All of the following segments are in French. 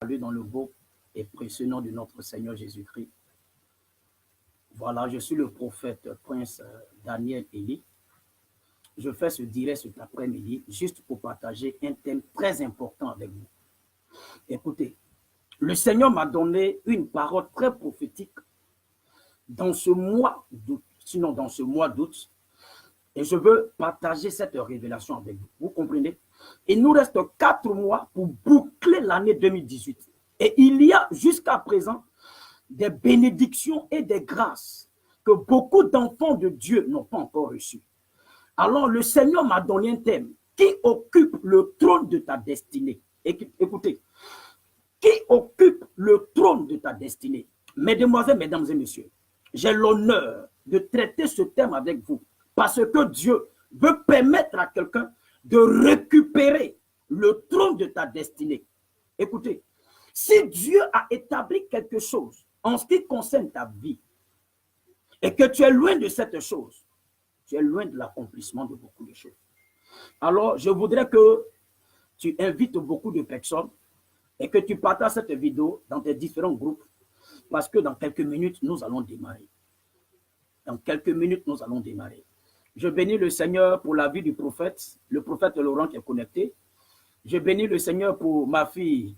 salue dans le beau et précieux nom de notre Seigneur Jésus-Christ. Voilà, je suis le prophète Prince Daniel Eli. Je fais ce direct cet après-midi juste pour partager un thème très important avec vous. Écoutez, le Seigneur m'a donné une parole très prophétique dans ce mois d'août, sinon dans ce mois d'août, et je veux partager cette révélation avec vous. Vous comprenez? Il nous reste 4 mois pour boucler l'année 2018. Et il y a jusqu'à présent des bénédictions et des grâces que beaucoup d'enfants de Dieu n'ont pas encore reçues. Alors le Seigneur m'a donné un thème qui occupe le trône de ta destinée. Écoutez, qui occupe le trône de ta destinée. Mesdemoiselles, mesdames et messieurs, j'ai l'honneur de traiter ce thème avec vous parce que Dieu veut permettre à quelqu'un de récupérer le trône de ta destinée. Écoutez, si Dieu a établi quelque chose en ce qui concerne ta vie et que tu es loin de cette chose, tu es loin de l'accomplissement de beaucoup de choses. Alors, je voudrais que tu invites beaucoup de personnes et que tu partages cette vidéo dans tes différents groupes parce que dans quelques minutes, nous allons démarrer. Dans quelques minutes, nous allons démarrer. Je bénis le Seigneur pour la vie du prophète, le prophète Laurent qui est connecté. Je bénis le Seigneur pour ma fille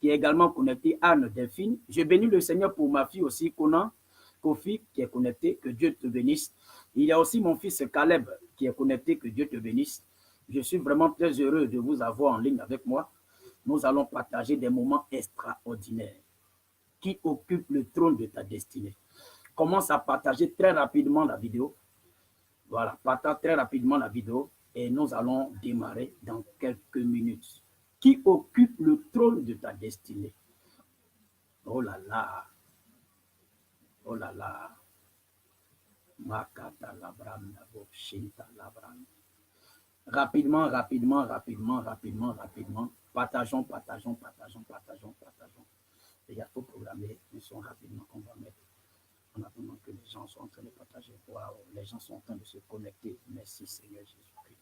qui est également connectée, Anne Delphine. Je bénis le Seigneur pour ma fille aussi, Conan, Kofi, qui est connecté. Que Dieu te bénisse. Il y a aussi mon fils Caleb qui est connecté. Que Dieu te bénisse. Je suis vraiment très heureux de vous avoir en ligne avec moi. Nous allons partager des moments extraordinaires qui occupent le trône de ta destinée. Commence à partager très rapidement la vidéo. Voilà, partage très rapidement la vidéo et nous allons démarrer dans quelques minutes. Qui occupe le trône de ta destinée? Oh là là. Oh là là. Makata labranda, boshinta labranda. Rapidement, rapidement, rapidement, rapidement, rapidement. Partageons, partageons, partageons, partageons, partageons. Et il y a tout programmé, nous sommes rapidement qu'on va mettre. En attendant que les gens sont en train de partager. Waouh, les gens sont en train de se connecter. Merci Seigneur Jésus-Christ.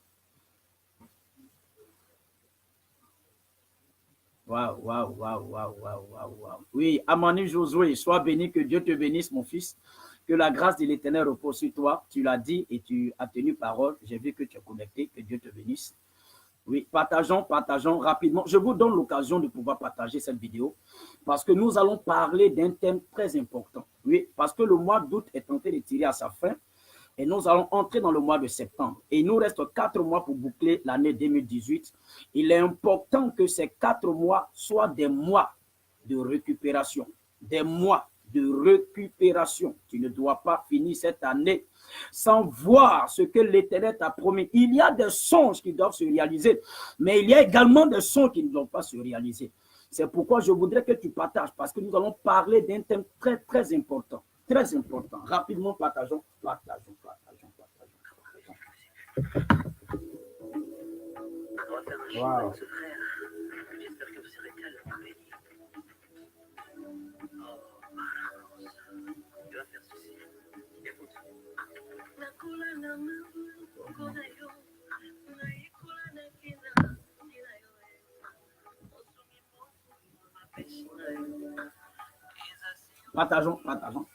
Waouh, waouh, waouh, waouh, waouh, waouh, waouh. Oui, Amani Josué, sois béni, que Dieu te bénisse, mon fils. Que la grâce de l'Éternel repose sur toi. Tu l'as dit et tu as tenu parole. J'ai vu que tu es connecté. Que Dieu te bénisse. Oui, partageons, partageons rapidement. Je vous donne l'occasion de pouvoir partager cette vidéo parce que nous allons parler d'un thème très important. Oui, parce que le mois d'août est en train de tirer à sa fin et nous allons entrer dans le mois de septembre. Et il nous reste 4 mois pour boucler l'année 2018. Il est important que ces 4 mois soient des mois de récupération, des mois de récupération. Tu ne dois pas finir cette année sans voir ce que l'Éternel t'a promis. Il y a des songes qui doivent se réaliser, mais il y a également des songes qui ne doivent pas se réaliser. C'est pourquoi je voudrais que tu partages, parce que nous allons parler d'un thème très, très important. Très important. Rapidement, partageons, partageons, partageons, partageons. Wow. J'espère que vous serez tellement bénis. Tu vas faire ceci. Écoute. Partageons, partageons.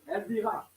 Elle dira.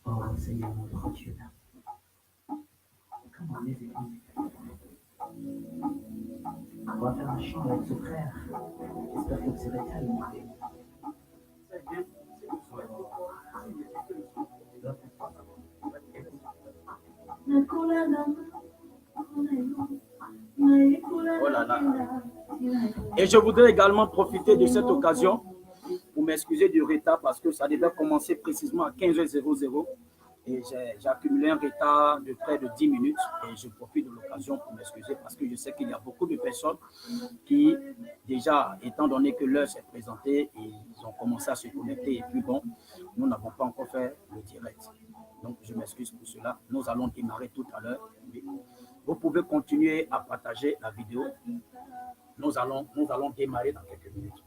Oh Seigneur, notre Dieu. Comment les églises? On va faire un chant avec ce frère. J'espère que vous serez tellement bénis. C'est bien. Oh là là. Et je voudrais également profiter de cette occasion pour m'excuser du retard parce que ça devait commencer précisément à 15h00 et j'ai accumulé un retard de près de 10 minutes et je profite de l'occasion pour m'excuser parce que je sais qu'il y a beaucoup de personnes qui, déjà, étant donné que l'heure s'est présentée, ils ont commencé à se connecter et puis bon, nous n'avons pas encore fait le direct. Donc, je m'excuse pour cela. Nous allons démarrer tout à l'heure. Vous pouvez continuer à partager la vidéo. Nous allons démarrer dans quelques minutes.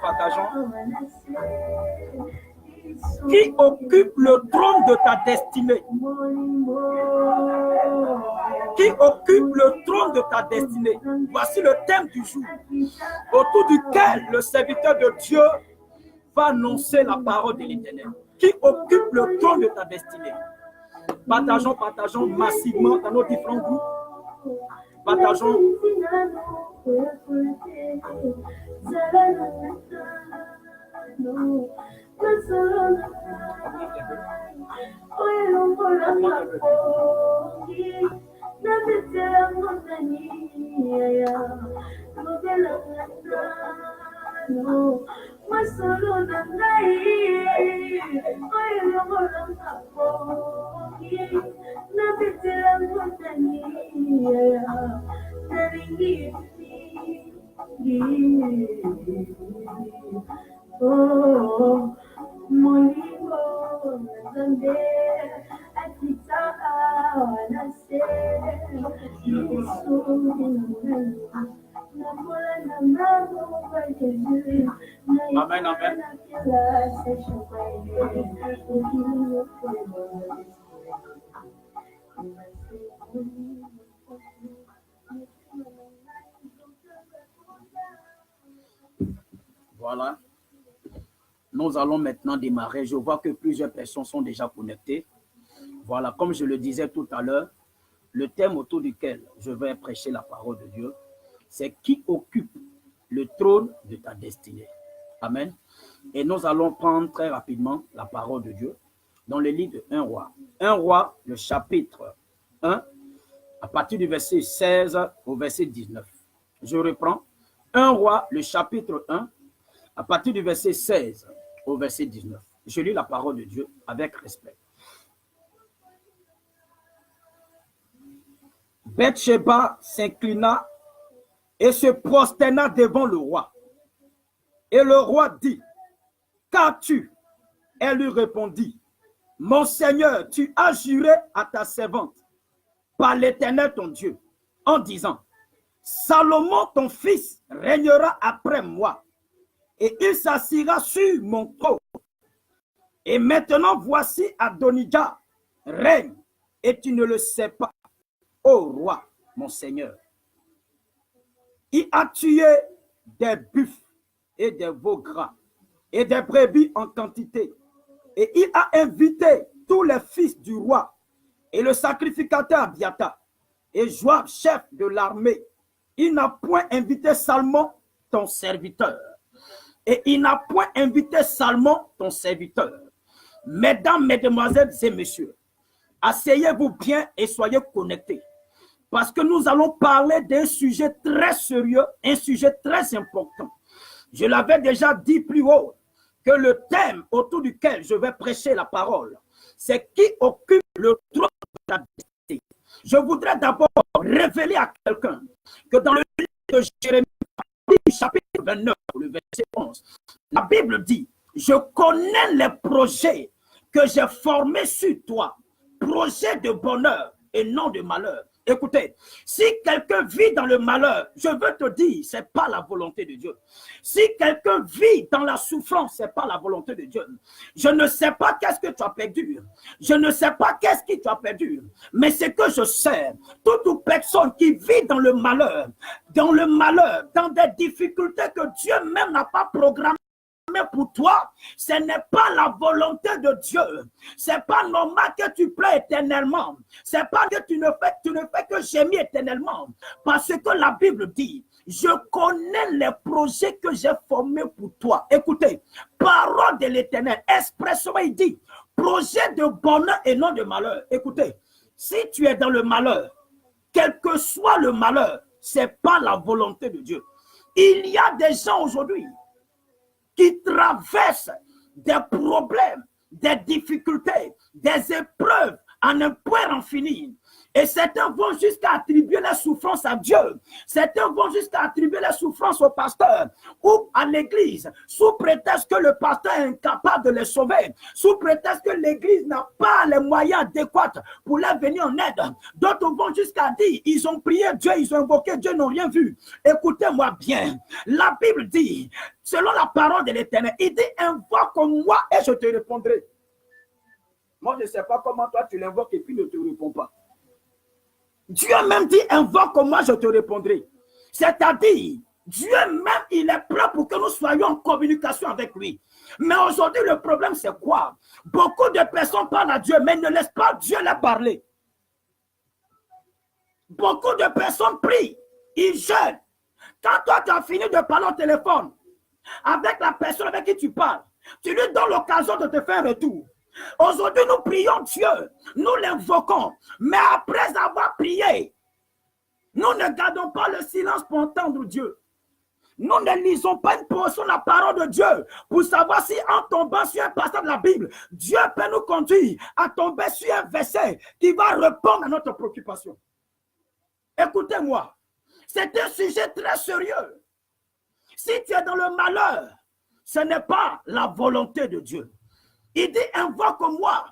Partageons. Qui occupe le trône de ta destinée? Qui occupe le trône de ta destinée? Voici le thème du jour, autour duquel le serviteur de Dieu va annoncer la parole de l'Éternel. Qui occupe le trône de ta destinée? Partageons massivement dans nos différents groupes. Partageons. Amen, amen. Voilà. Nous allons maintenant démarrer. Je vois que plusieurs personnes sont déjà connectées. Voilà, comme je le disais tout à l'heure, le thème autour duquel je vais prêcher la parole de Dieu, c'est qui occupe le trône de ta destinée. Amen. Et nous allons prendre très rapidement la parole de Dieu dans le livre de 1 Roi. 1 Roi, le chapitre 1, à partir du verset 16 au verset 19. Je reprends. 1 Roi, le chapitre 1, à partir du verset 16 au verset 19. Je lis la parole de Dieu avec respect. Bathsheba s'inclina et se prosterna devant le roi. Et le roi dit, qu'as-tu? Elle lui répondit, mon Seigneur, tu as juré à ta servante par l'Éternel ton Dieu, en disant, Salomon ton fils régnera après moi, et il s'assiera sur mon trône. Et maintenant voici Adonijah règne, et tu ne le sais pas, ô roi, mon Seigneur. Il a tué des buffles et des veaux gras et des brebis en quantité. Et il a invité tous les fils du roi et le sacrificateur Abiathar et Joab, chef de l'armée. Il n'a point invité Salmon, ton serviteur. Et il n'a point invité Salmon, ton serviteur. Mesdames, mesdemoiselles et messieurs, asseyez-vous bien et soyez connectés. Parce que nous allons parler d'un sujet très sérieux, un sujet très important. Je l'avais déjà dit plus haut, que le thème autour duquel je vais prêcher la parole, c'est qui occupe le trône de ta destinée. Je voudrais d'abord révéler à quelqu'un que dans le livre de Jérémie, chapitre 29, le verset 11, la Bible dit, je connais les projets que j'ai formés sur toi, projets de bonheur et non de malheur, Écoutez, si quelqu'un vit dans le malheur, je veux te dire, ce n'est pas la volonté de Dieu. Si quelqu'un vit dans la souffrance, ce n'est pas la volonté de Dieu. Je ne sais pas qu'est-ce que tu as perdu. Je ne sais pas qu'est-ce que tu as perdu. Mais ce que je sais, toute personne qui vit dans le malheur, dans des difficultés que Dieu même n'a pas programmées, mais pour toi, ce n'est pas la volonté de Dieu. C'est pas normal que tu pleures éternellement. C'est pas que tu ne fais que gémir éternellement. Parce que la Bible dit, je connais les projets que j'ai formés pour toi. Écoutez, parole de l'Éternel, expressément il dit, projet de bonheur et non de malheur. Écoutez, si tu es dans le malheur, quel que soit le malheur, c'est pas la volonté de Dieu. Il y a des gens aujourd'hui qui traversent des problèmes, des difficultés, des épreuves en un point infini. Et certains vont jusqu'à attribuer la souffrance à Dieu. Certains vont jusqu'à attribuer la souffrance au pasteur ou à l'église, sous prétexte que le pasteur est incapable de les sauver, sous prétexte que l'église n'a pas les moyens adéquats pour leur venir en aide. D'autres vont jusqu'à dire, ils ont prié Dieu, ils ont invoqué Dieu, n'ont rien vu. Écoutez-moi bien, la Bible dit, selon la parole de l'Éternel, il dit, invoque-moi et je te répondrai. Moi, je ne sais pas comment toi tu l'invoques et puis ne te réponds pas. Dieu même dit, invoque-moi, je te répondrai. C'est-à-dire, Dieu même, il est prêt pour que nous soyons en communication avec lui. Mais aujourd'hui, le problème, c'est quoi? Beaucoup de personnes parlent à Dieu, mais ne laissent pas Dieu les parler. Beaucoup de personnes prient, ils jeûnent. Quand toi, tu as fini de parler au téléphone avec la personne avec qui tu parles, tu lui donnes l'occasion de te faire un retour. Aujourd'hui, nous prions Dieu, nous l'invoquons, mais après avoir prié, nous ne gardons pas le silence pour entendre Dieu. Nous ne lisons pas une portion de la parole de Dieu pour savoir si en tombant sur un passage de la Bible, Dieu peut nous conduire à tomber sur un verset qui va répondre à notre préoccupation. Écoutez-moi, c'est un sujet très sérieux. Si tu es dans le malheur, ce n'est pas la volonté de Dieu. Il dit, invoque-moi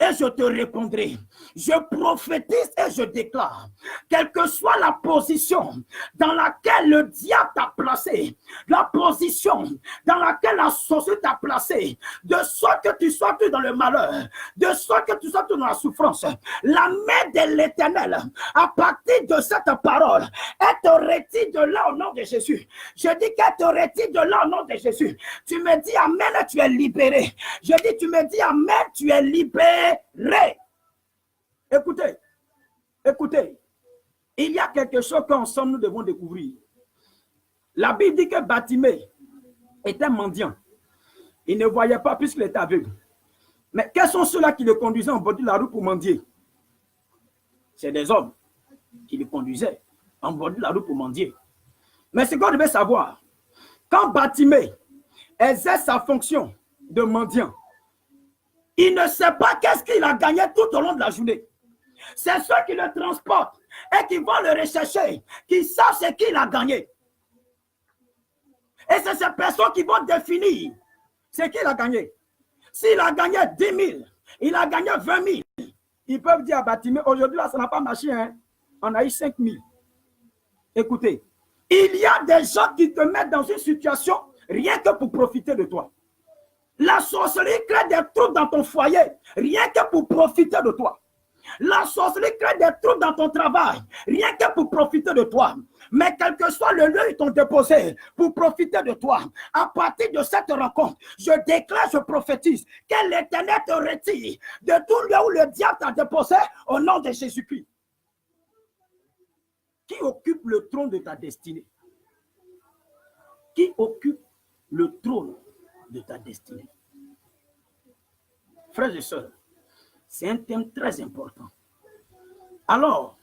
et je te répondrai. Je prophétise et je déclare, quelle que soit la position dans laquelle le diable t'a placé, la position dans laquelle la société t'a placé, de sorte que tu sois plus dans le malheur, de sorte que tu sois plus dans la souffrance, la main de l'Éternel, à partir de cette parole, elle te retire de là au nom de Jésus. Je dis qu'elle te retire de là au nom de Jésus. Tu me dis amen, tu es libéré. Je dis, tu me dis amen, tu es libéré. Écoutez, écoutez, il y a quelque chose qu'ensemble nous devons découvrir. La Bible dit que Bartimée était mendiant. Il ne voyait pas puisqu'il était aveugle. Mais quels sont ceux-là qui le conduisaient en bord de la route pour mendier? C'est des hommes qui le conduisaient en bord de la route pour mendier. Mais ce qu'on devait savoir, quand Bartimée exerce sa fonction de mendiant, il ne sait pas qu'est-ce qu'il a gagné tout au long de la journée. C'est ceux qui le transportent et qui vont le rechercher, qui savent ce qu'il a gagné. Et c'est ces personnes qui vont définir ce qu'il a gagné. S'il a gagné 10 000, il a gagné 20 000. Ils peuvent dire à Bartimée, aujourd'hui là, ça n'a pas marché. Hein? On a eu 5 000. Écoutez, il y a des gens qui te mettent dans une situation rien que pour profiter de toi. La sorcellerie crée des troubles dans ton foyer, rien que pour profiter de toi. La sorcellerie crée des troubles dans ton travail, rien que pour profiter de toi. Mais quel que soit le lieu où ils t'ont déposé, pour profiter de toi, à partir de cette rencontre, je déclare, je prophétise, que l'Éternel te retire de tout lieu où le diable t'a déposé au nom de Jésus-Christ. Qui occupe le trône de ta destinée? Qui occupe le trône de ta destinée? Frères et sœurs, c'est un thème très important. Alors,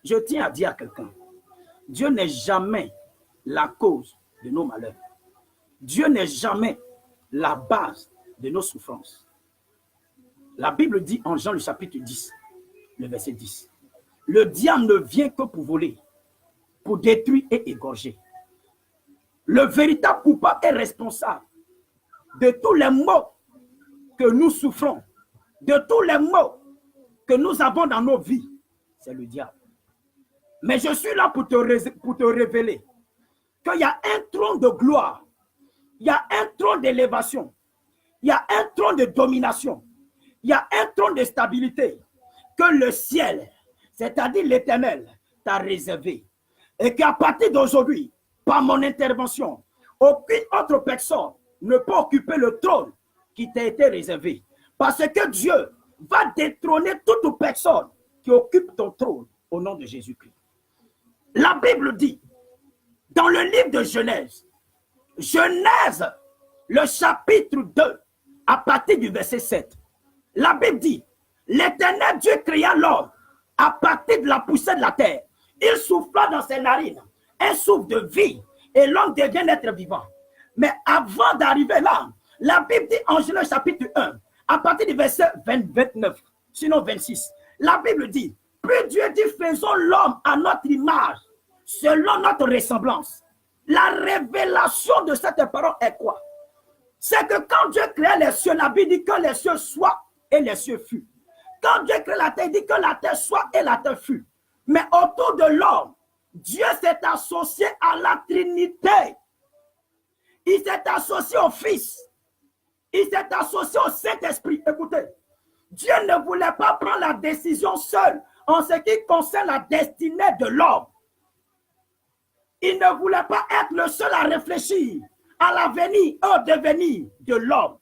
je tiens à dire à quelqu'un, Dieu n'est jamais la cause de nos malheurs. Dieu n'est jamais la base de nos souffrances. La Bible dit en Jean le chapitre 10, le verset 10, le diable ne vient que pour voler, pour détruire et égorger. Le véritable coupable est responsable de tous les maux que nous souffrons, de tous les maux que nous avons dans nos vies. C'est le diable. Mais je suis là pour te révéler qu'il y a un trône de gloire, il y a un trône d'élévation, il y a un trône de domination, il y a un trône de stabilité que le ciel, c'est-à-dire l'Éternel, t'a réservé. Et qu'à partir d'aujourd'hui, par mon intervention, aucune autre personne ne peut occuper le trône qui t'a été réservé. Parce que Dieu va détrôner toute personne qui occupe ton trône au nom de Jésus-Christ. La Bible dit, dans le livre de Genèse, le chapitre 2, à partir du verset 7, la Bible dit, l'Éternel Dieu créa l'homme à partir de la poussière de la terre. Il souffla dans ses narines un souffle de vie et l'homme devient un être vivant. Mais avant d'arriver là, la Bible dit en Genèse chapitre 1, à partir du verset 29, sinon 26, la Bible dit, puis Dieu dit, faisons l'homme à notre image, selon notre ressemblance. La révélation de cette parole est quoi? C'est que quand Dieu créa les cieux, la Bible dit que les cieux soient et les cieux furent. Quand Dieu crée la terre, il dit que la terre soit et la terre fut. Mais autour de l'homme, Dieu s'est associé à la Trinité. Il s'est associé au Fils. Il s'est associé au Saint-Esprit. Écoutez, Dieu ne voulait pas prendre la décision seul en ce qui concerne la destinée de l'homme. Il ne voulait pas être le seul à réfléchir à l'avenir, au devenir de l'homme.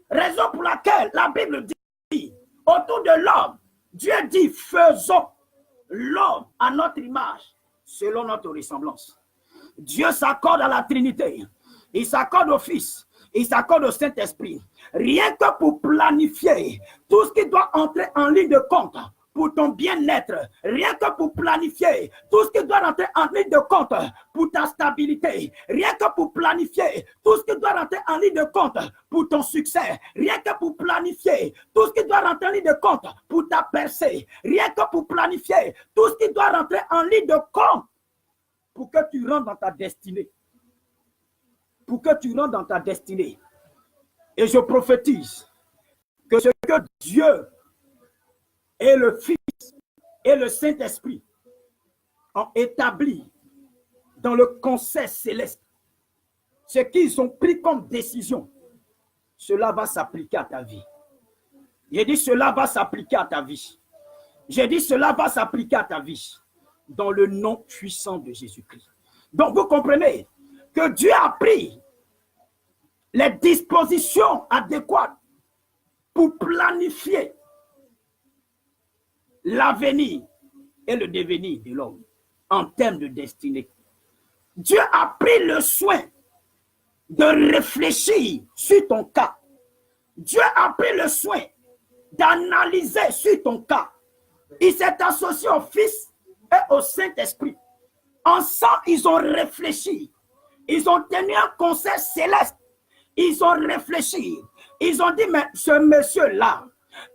Raison pour laquelle la Bible dit, autour de l'homme, Dieu dit, faisons l'homme à notre image, selon notre ressemblance. Dieu s'accorde à la Trinité, il s'accorde au Fils, il s'accorde au Saint-Esprit, rien que pour planifier tout ce qui doit entrer en ligne de compte pour ton bien-être, rien que pour planifier tout ce qui doit rentrer en ligne de compte pour ta stabilité, rien que pour planifier tout ce qui doit rentrer en ligne de compte pour ton succès, rien que pour planifier tout ce qui doit rentrer en ligne de compte pour ta percée, rien que pour planifier tout ce qui doit rentrer en ligne de compte pour que tu rentres dans ta destinée. Pour que tu rentres dans ta destinée. Et je prophétise que ce que Dieu et le Fils et le Saint-Esprit ont établi dans le conseil céleste, ce qu'ils ont pris comme décision, cela va s'appliquer à ta vie. J'ai dit cela va s'appliquer à ta vie. J'ai dit cela va s'appliquer à ta vie dans le nom puissant de Jésus-Christ. Donc vous comprenez que Dieu a pris les dispositions adéquates pour planifier l'avenir et le devenir de l'homme en termes de destinée. Dieu a pris le soin de réfléchir sur ton cas. Dieu a pris le soin d'analyser sur ton cas. Il s'est associé au Fils et au Saint-Esprit. Ensemble, ils ont réfléchi. Ils ont tenu un conseil céleste. Ils ont réfléchi. Ils ont dit, mais ce monsieur-là,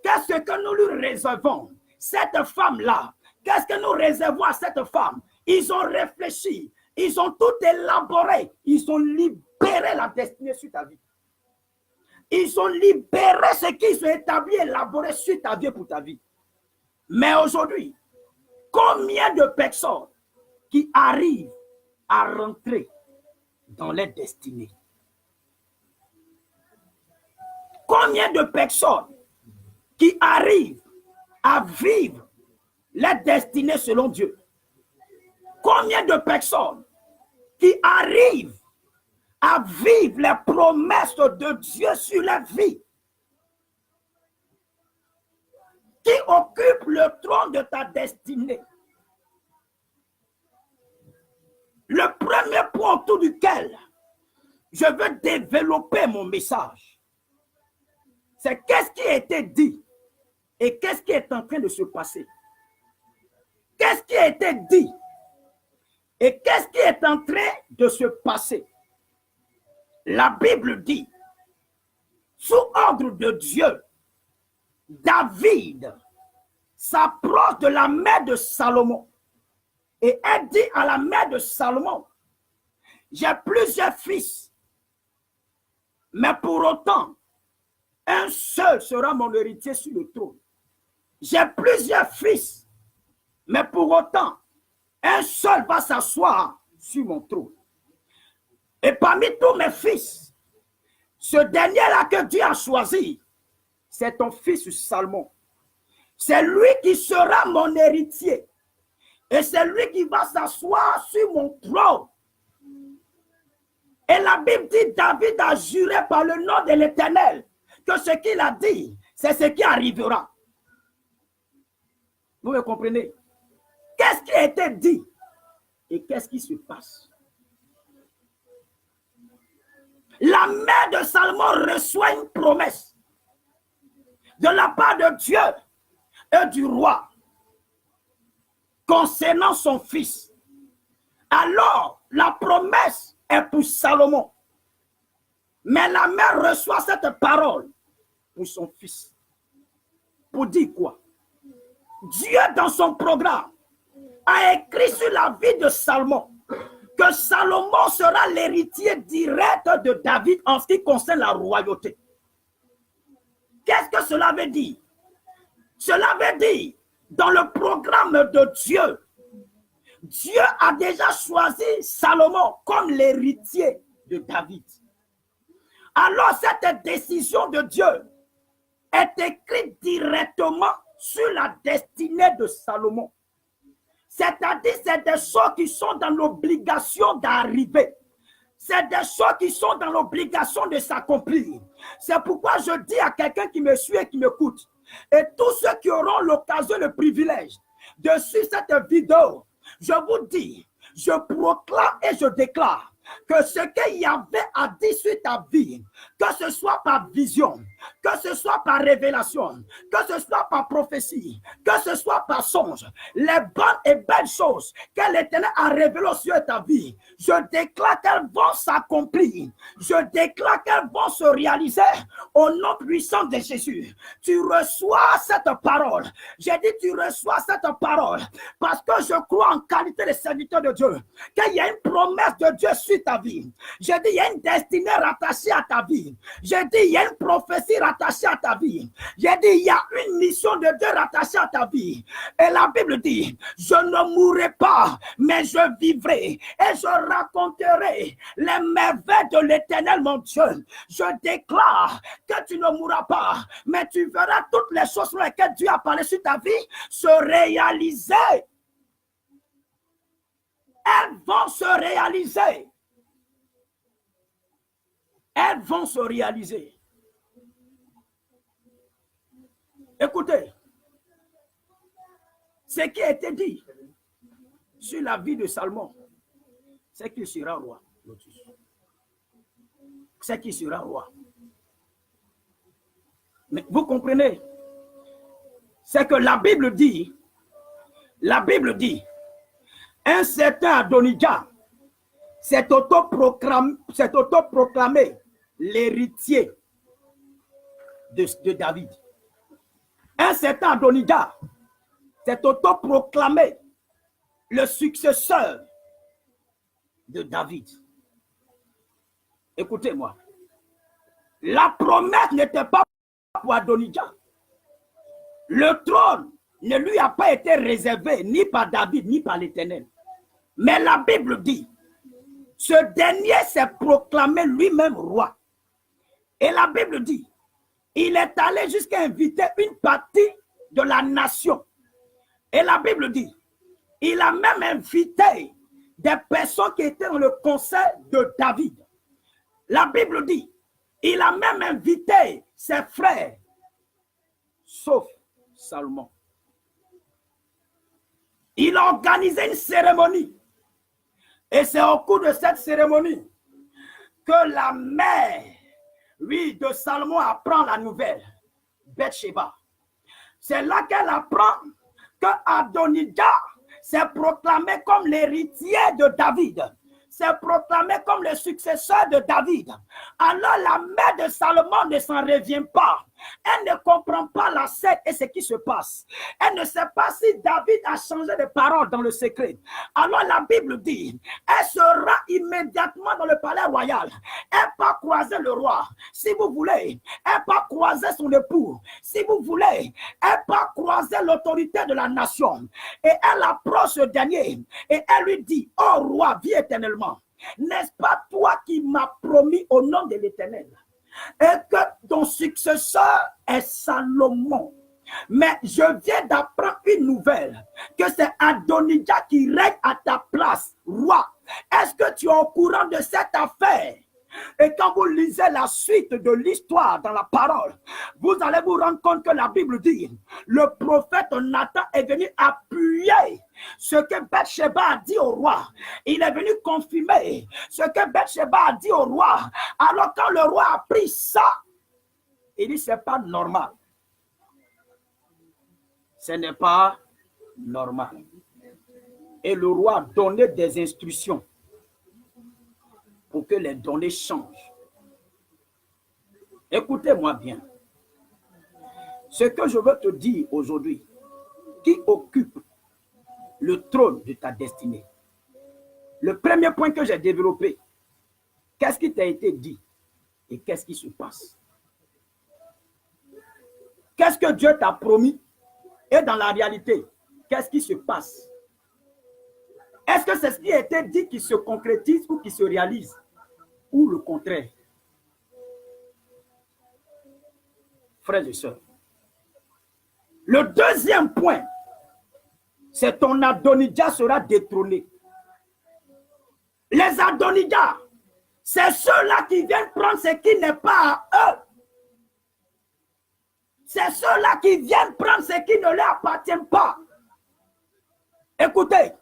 qu'est-ce que nous lui réservons? Cette femme-là, qu'est-ce que nous réservons à cette femme? Ils ont réfléchi, ils ont tout élaboré, ils ont libéré la destinée sur ta vie. Ils ont libéré ce qu'ils ont établi, élaboré sur ta vie pour ta vie. Mais aujourd'hui, combien de personnes qui arrivent à rentrer dans les destinées? Combien de personnes qui arrivent à vivre les destinées selon Dieu? Combien de personnes qui arrivent à vivre les promesses de Dieu sur la vie? Qui occupe le trône de ta destinée? Le premier point autour duquel je veux développer mon message, c'est qu'est-ce qui a été dit et qu'est-ce qui est en train de se passer. Qu'est-ce qui a été dit et qu'est-ce qui est en train de se passer? La Bible dit, sous ordre de Dieu, David s'approche de la mère de Salomon et elle dit à la mère de Salomon, j'ai plusieurs fils, mais pour autant, un seul sera mon héritier sur le trône. J'ai plusieurs fils, mais pour autant, Un seul va s'asseoir sur mon trône. Et parmi tous mes fils, ce dernier-là que Dieu a choisi, c'est ton fils Salomon. C'est lui qui sera mon héritier. Et c'est lui qui va s'asseoir sur mon trône. Et la Bible dit, David a juré par le nom de l'Éternel que ce qu'il a dit, c'est ce qui arrivera. Vous me comprenez? Qu'est-ce qui a été dit et qu'est-ce qui se passe? La mère de Salomon reçoit une promesse de la part de Dieu et du roi concernant son fils. Alors, la promesse est pour Salomon. Mais la mère reçoit cette parole pour son fils. Pour dire quoi? Dieu, dans son programme, a écrit sur la vie de Salomon que Salomon sera l'héritier direct de David en ce qui concerne la royauté. Qu'est-ce que cela veut dire? Cela veut dire, dans le programme de Dieu, Dieu a déjà choisi Salomon comme l'héritier de David. Alors cette décision de Dieu est écrite directement sur la destinée de Salomon. C'est-à-dire, c'est des choses qui sont dans l'obligation d'arriver. C'est des choses qui sont dans l'obligation de s'accomplir. C'est pourquoi je dis à quelqu'un qui me suit et qui m'écoute, et tous ceux qui auront l'occasion, le privilège de suivre cette vidéo, je vous dis, je proclame et je déclare que ce qu'il y avait à dire sur ta vie, que ce soit par vision, que ce soit par révélation, que ce soit par prophétie, que ce soit par songe, les bonnes et belles choses que l'Éternel a révélées sur ta vie, je déclare qu'elles vont s'accomplir, je déclare qu'elles vont se réaliser au nom puissant de Jésus. Tu reçois cette parole, j'ai dit tu reçois cette parole parce que je crois en qualité de serviteur de Dieu, qu'il y a une promesse de Dieu sur ta vie. J'ai dit il y a une destinée rattachée à ta vie. J'ai dit il y a une prophétie rattachée à ta vie. J'ai dit il y a une mission de Dieu rattachée à ta vie. Et la Bible dit, je ne mourrai pas, mais je vivrai et je raconterai les merveilles de l'Éternel mon Dieu. Je déclare que tu ne mourras pas, mais tu verras toutes les choses sur lesquelles Dieu a parlé sur ta vie se réaliser. Elles vont se réaliser. Elles vont se réaliser. Écoutez, ce qui a été dit sur la vie de Salomon, c'est qu'il sera roi. C'est qu'il sera roi. Mais vous comprenez, c'est que la Bible dit, un certain Adonijah s'est autoproclamé l'héritier de David. Un certain Adonijah s'est autoproclamé le successeur de David. Écoutez-moi, la promesse n'était pas pour Adonijah. Le trône ne lui a pas été réservé ni par David ni par l'Éternel. Mais la Bible dit, ce dernier s'est proclamé lui-même roi. Et la Bible dit, il est allé jusqu'à inviter une partie de la nation. Et la Bible dit, il a même invité des personnes qui étaient dans le conseil de David. La Bible dit, il a même invité ses frères, sauf Salomon. Il a organisé une cérémonie. Et c'est au cours de cette cérémonie que la mère, de Salomon apprend la nouvelle. Bathsheba. C'est là qu'elle apprend que Adonijah s'est proclamé comme l'héritier de David. S'est proclamé comme le successeur de David. Alors la mère de Salomon ne s'en revient pas. Elle ne comprend pas la scène et ce qui se passe. Elle ne sait pas si David a changé de parole dans le secret. Alors la Bible dit, elle sera immédiatement dans le palais royal. Elle va croiser le roi. Si vous voulez, elle va croiser son époux. Si vous voulez, elle va croiser l'autorité de la nation. Et elle approche ce dernier et elle lui dit, oh roi, vis éternellement. N'est-ce pas toi qui m'as promis au nom de l'Éternel et que ton successeur est Salomon? Mais je viens d'apprendre une nouvelle, que c'est Adonijah qui règne à ta place, roi. Est-ce que tu es au courant de cette affaire? Et quand vous lisez la suite de l'histoire dans la parole, vous allez vous rendre compte que la Bible dit, le prophète Nathan est venu appuyer ce que Bathsheba a dit au roi. Il est venu confirmer ce que Bathsheba a dit au roi. Alors quand le roi a appris ça, il dit, c'est pas normal. Ce n'est pas normal. Et le roi a donné des instructions pour que les données changent. Écoutez-moi bien. Ce que je veux te dire aujourd'hui, qui occupe le trône de ta destinée. Le premier point que j'ai développé, qu'est-ce qui t'a été dit et qu'est-ce qui se passe? Qu'est-ce que Dieu t'a promis et dans la réalité, qu'est-ce qui se passe? Est-ce que c'est ce qui a été dit qui se concrétise ou qui se réalise? Ou le contraire? Frères et sœurs, le deuxième point, c'est ton Adonijah sera détrôné. Les Adonijah, c'est ceux-là qui viennent prendre ce qui n'est pas à eux. C'est ceux-là qui viennent prendre ce qui ne leur appartient pas. Écoutez,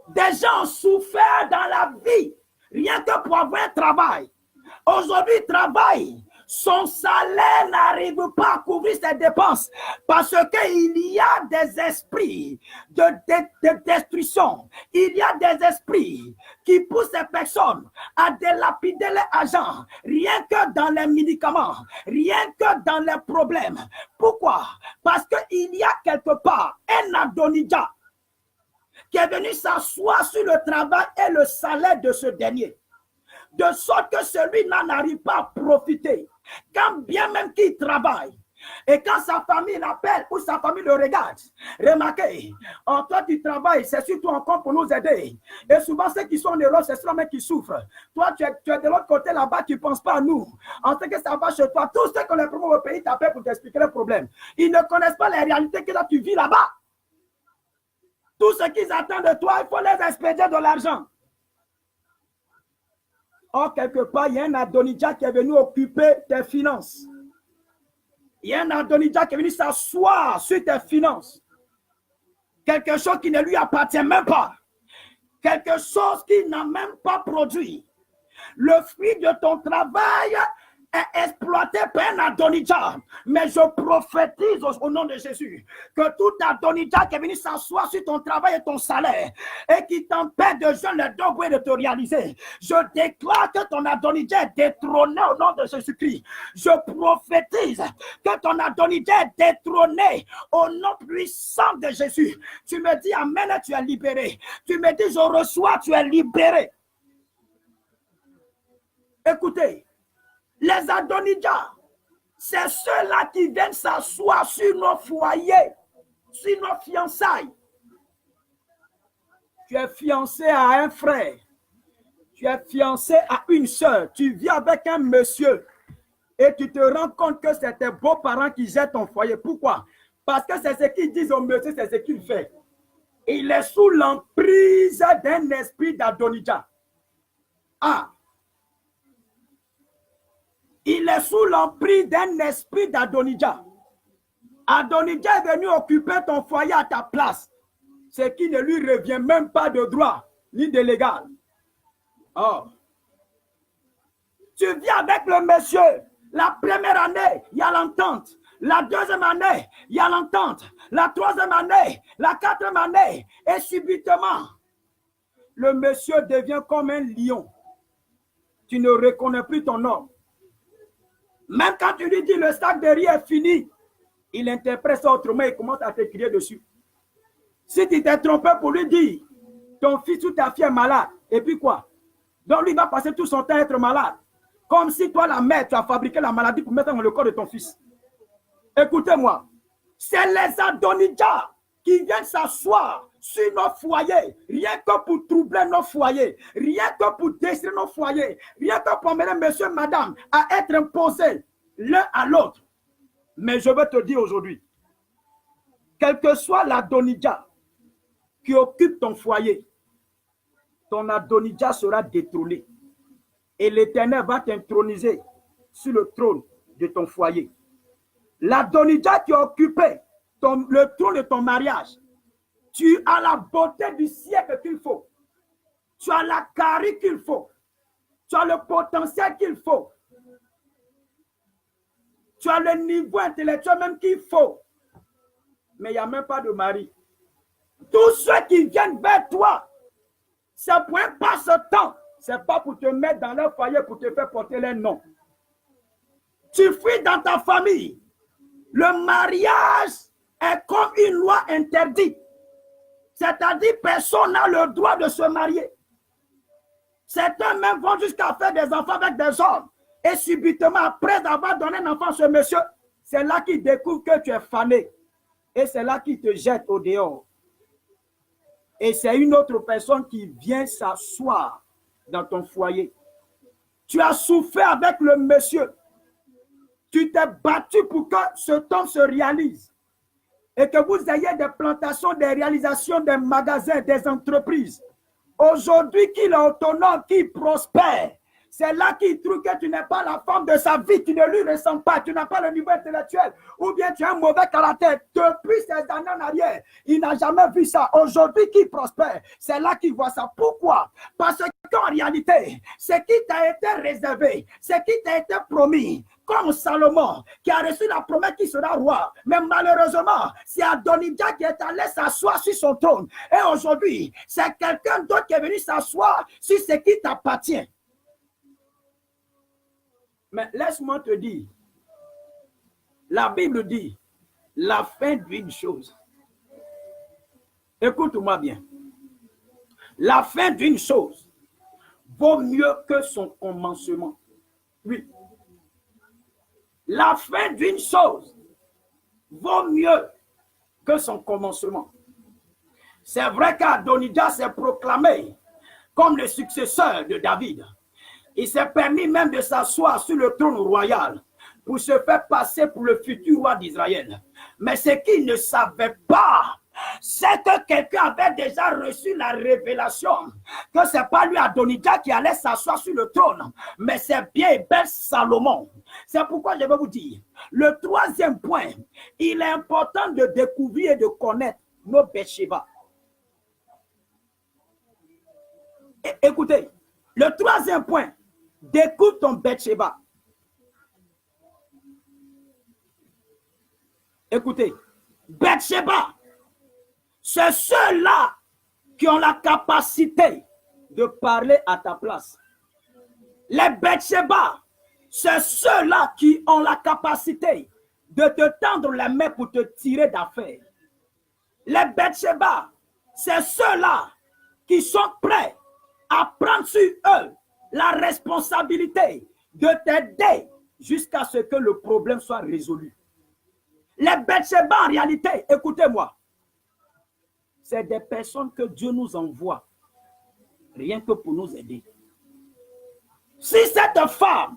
des gens ont souffert dans la vie, rien que pour avoir un travail. Aujourd'hui, ils travaillent. Son salaire n'arrive pas à couvrir ses dépenses parce qu'il y a des esprits de destruction. Il y a des esprits qui poussent ces personnes à délapider les agents, rien que dans les médicaments, rien que dans les problèmes. Pourquoi? Parce qu'il y a quelque part un Adonijah qui est venu s'asseoir sur le travail et le salaire de ce dernier. De sorte que celui-là n'arrive pas à profiter. Quand bien même qu'il travaille, et quand sa famille l'appelle ou sa famille le regarde, remarquez, en toi tu travailles, c'est surtout encore pour nous aider. Et souvent ceux qui sont en Europe, c'est ceux-là qui souffrent. Toi, tu es de l'autre côté là-bas, tu ne penses pas à nous. En ce que ça va chez toi, tous ceux qui ont les problèmes au pays t'appellent pour t'expliquer les problèmes. Ils ne connaissent pas les réalités que là, tu vis là-bas. Tout ce qu'ils attendent de toi, il faut les expédier de l'argent. Or, quelque part, il y a un Adonijah qui est venu occuper tes finances. Il y a un Adonijah qui est venu s'asseoir sur tes finances. Quelque chose qui ne lui appartient même pas. Quelque chose qui n'a même pas produit. Le fruit de ton travail est exploité par un Adonijah. Mais je prophétise au nom de Jésus que tout Adonijah qui est venu s'asseoir sur ton travail et ton salaire et qui t'empêche de jeûner les dons et de te réaliser, je déclare que ton Adonijah est détrôné au nom de Jésus-Christ. Je prophétise que ton Adonijah est détrôné au nom puissant de Jésus. Tu me dis amen et tu es libéré. Tu me dis je reçois, tu es libéré. Écoutez, les Adonijah, c'est ceux-là qui viennent s'asseoir sur nos foyers, sur nos fiançailles. Tu es fiancé à un frère, tu es fiancé à une soeur, tu vis avec un monsieur et tu te rends compte que c'est tes beaux-parents qui gèrent ton foyer. Pourquoi? Parce que c'est ce qu'ils disent au monsieur, c'est ce qu'il fait. Il est sous l'emprise d'un esprit d'Adonijah. Ah! Il est sous l'emprise d'un esprit d'Adonijah. Adonijah est venu occuper ton foyer à ta place, ce qui ne lui revient même pas de droit, ni de légal. Oh. Tu vis avec le monsieur. La première année, il y a l'entente. La deuxième année, il y a l'entente. La troisième année, la quatrième année. Et subitement, le monsieur devient comme un lion. Tu ne reconnais plus ton nom. Même quand tu lui dis le sac de riz est fini, il interprète ça autrement et commence à te crier dessus. Si tu t'es trompé pour lui dire ton fils ou ta fille est malade, et puis quoi? Donc lui va passer tout son temps à être malade. Comme si toi, la mère, tu as fabriqué la maladie pour mettre dans le corps de ton fils. Écoutez-moi, c'est les Adonijah qui viennent s'asseoir sur nos foyers, rien que pour troubler nos foyers, rien que pour détruire nos foyers, rien que pour amener monsieur, madame à être imposés l'un à l'autre. Mais je veux te dire aujourd'hui, quel que soit l'Adonijah qui occupe ton foyer, ton Adonijah sera détrôné. Et l'Éternel va t'introniser sur le trône de ton foyer. L'Adonijah qui a occupé le trône de ton mariage, tu as la beauté du siècle qu'il faut. Tu as la charisme qu'il faut. Tu as le potentiel qu'il faut. Tu as le niveau intellectuel même qu'il faut. Mais il n'y a même pas de mari. Tous ceux qui viennent vers toi, c'est pour un passe-temps. Ce n'est pas pour te mettre dans leur foyer, pour te faire porter leur nom. Tu fuis dans ta famille. Le mariage est comme une loi interdite. C'est-à-dire personne n'a le droit de se marier. Certains même vont jusqu'à faire des enfants avec des hommes. Et subitement, après avoir donné un enfant à ce monsieur, c'est là qu'il découvre que tu es fané. Et c'est là qu'il te jette au dehors. Et c'est une autre personne qui vient s'asseoir dans ton foyer. Tu as souffert avec le monsieur. Tu t'es battu pour que ce temps se réalise. Et que vous ayez des plantations, des réalisations, des magasins, des entreprises. Aujourd'hui, qu'il est autonome, qu'il prospère, c'est là qu'il trouve que tu n'es pas la femme de sa vie, tu ne lui ressembles pas, tu n'as pas le niveau intellectuel, ou bien tu as un mauvais caractère. Depuis ces années en arrière, il n'a jamais vu ça. Aujourd'hui, qu'il prospère, c'est là qu'il voit ça. Pourquoi? Parce qu'en réalité, ce qui t'a été réservé, ce qui t'a été promis, comme Salomon, qui a reçu la promesse qu'il sera roi. Mais malheureusement, c'est Adonijah qui est allé s'asseoir sur son trône. Et aujourd'hui, c'est quelqu'un d'autre qui est venu s'asseoir sur ce qui t'appartient. Mais laisse-moi te dire, la Bible dit, la fin d'une chose. Écoute-moi bien. La fin d'une chose vaut mieux que son commencement. Oui. La fin d'une chose vaut mieux que son commencement. C'est vrai qu'Adonijah s'est proclamé comme le successeur de David. Il s'est permis même de s'asseoir sur le trône royal pour se faire passer pour le futur roi d'Israël. Mais ce qu'il ne savait pas, c'est que quelqu'un avait déjà reçu la révélation que ce n'est pas lui Adonijah qui allait s'asseoir sur le trône, mais c'est bien et bel Salomon. C'est pourquoi je vais vous dire, le troisième point, il est important de découvrir et de connaître nos Bathsheba. Écoutez, le troisième point, découvre ton Bathsheba. Écoutez, Bathsheba, c'est ceux-là qui ont la capacité de parler à ta place. Les Bathsheba, c'est ceux-là qui ont la capacité de te tendre la main pour te tirer d'affaire. Les Bathsheba, c'est ceux-là qui sont prêts à prendre sur eux la responsabilité de t'aider jusqu'à ce que le problème soit résolu. Les Bathsheba, en réalité, écoutez-moi, c'est des personnes que Dieu nous envoie, rien que pour nous aider. Si cette femme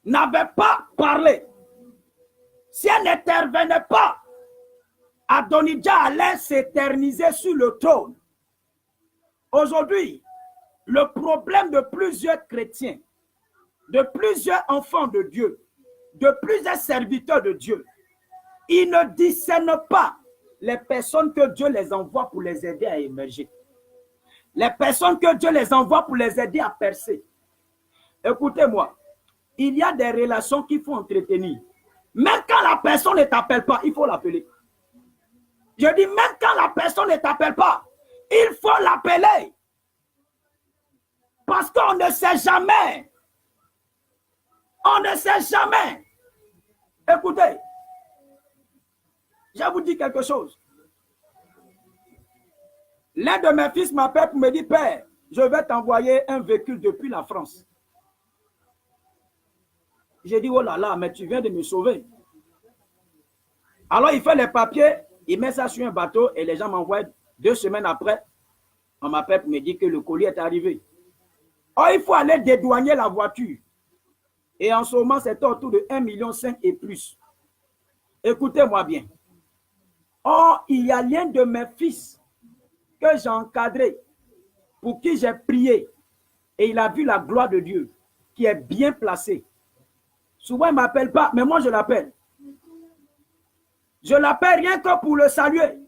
n'avait pas parlé, si elle n'intervenait pas, Adonijah allait s'éterniser sur le trône. Aujourd'hui, le problème de plusieurs chrétiens, de plusieurs enfants de Dieu, de plusieurs serviteurs de Dieu, ils ne discernent pas les personnes que Dieu les envoie pour les aider à émerger. Les personnes que Dieu les envoie pour les aider à percer. Écoutez-moi, il y a des relations qu'il faut entretenir. Même quand la personne ne t'appelle pas, il faut l'appeler. Je dis, même quand la personne ne t'appelle pas, il faut l'appeler. Parce qu'on ne sait jamais On ne sait jamais. Écoutez, je vous dis quelque chose. L'un de mes fils m'appelle pour me dire, Père, je vais t'envoyer un véhicule depuis la France. J'ai dit, oh là là, mais tu viens de me sauver. Alors, il fait les papiers, il met ça sur un bateau et les gens m'envoient 2 semaines après. On m'appelle pour me dire que le colis est arrivé. Or, il faut aller dédouaner la voiture. Et en ce moment, c'est autour de 1,5 million et plus. Écoutez-moi bien. Or, il y a l'un de mes fils que j'ai encadré, pour qui j'ai prié, et il a vu la gloire de Dieu, qui est bien placée. Souvent, il ne m'appelle pas, mais moi, je l'appelle. Je l'appelle rien que pour le saluer,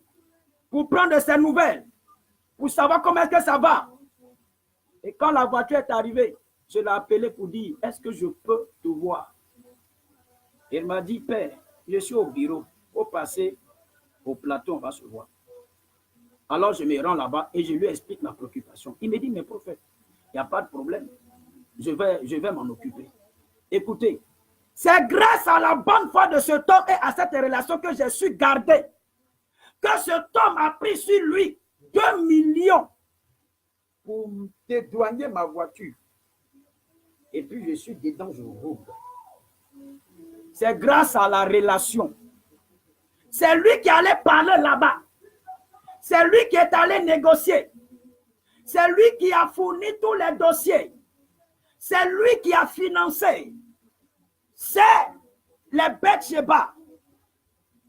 pour prendre ses nouvelles, pour savoir comment est-ce que ça va. Et quand la voiture est arrivée, je l'ai appelé pour dire, est-ce que je peux te voir? Il m'a dit, Père, je suis au bureau, au passé, au plateau, on va se voir. Alors je me rends là-bas et je lui explique ma préoccupation. Il me dit, mais prophète, il n'y a pas de problème. Je vais m'en occuper. Écoutez, c'est grâce à la bonne foi de cet homme et à cette relation que j'ai su garder, que cet homme a pris sur lui 2 millions pour dédouaner ma voiture. Et puis je suis dedans, je roule. C'est grâce à la relation. C'est lui qui allait parler là-bas. C'est lui qui est allé négocier. C'est lui qui a fourni tous les dossiers. C'est lui qui a financé. C'est les Beth-Sheba.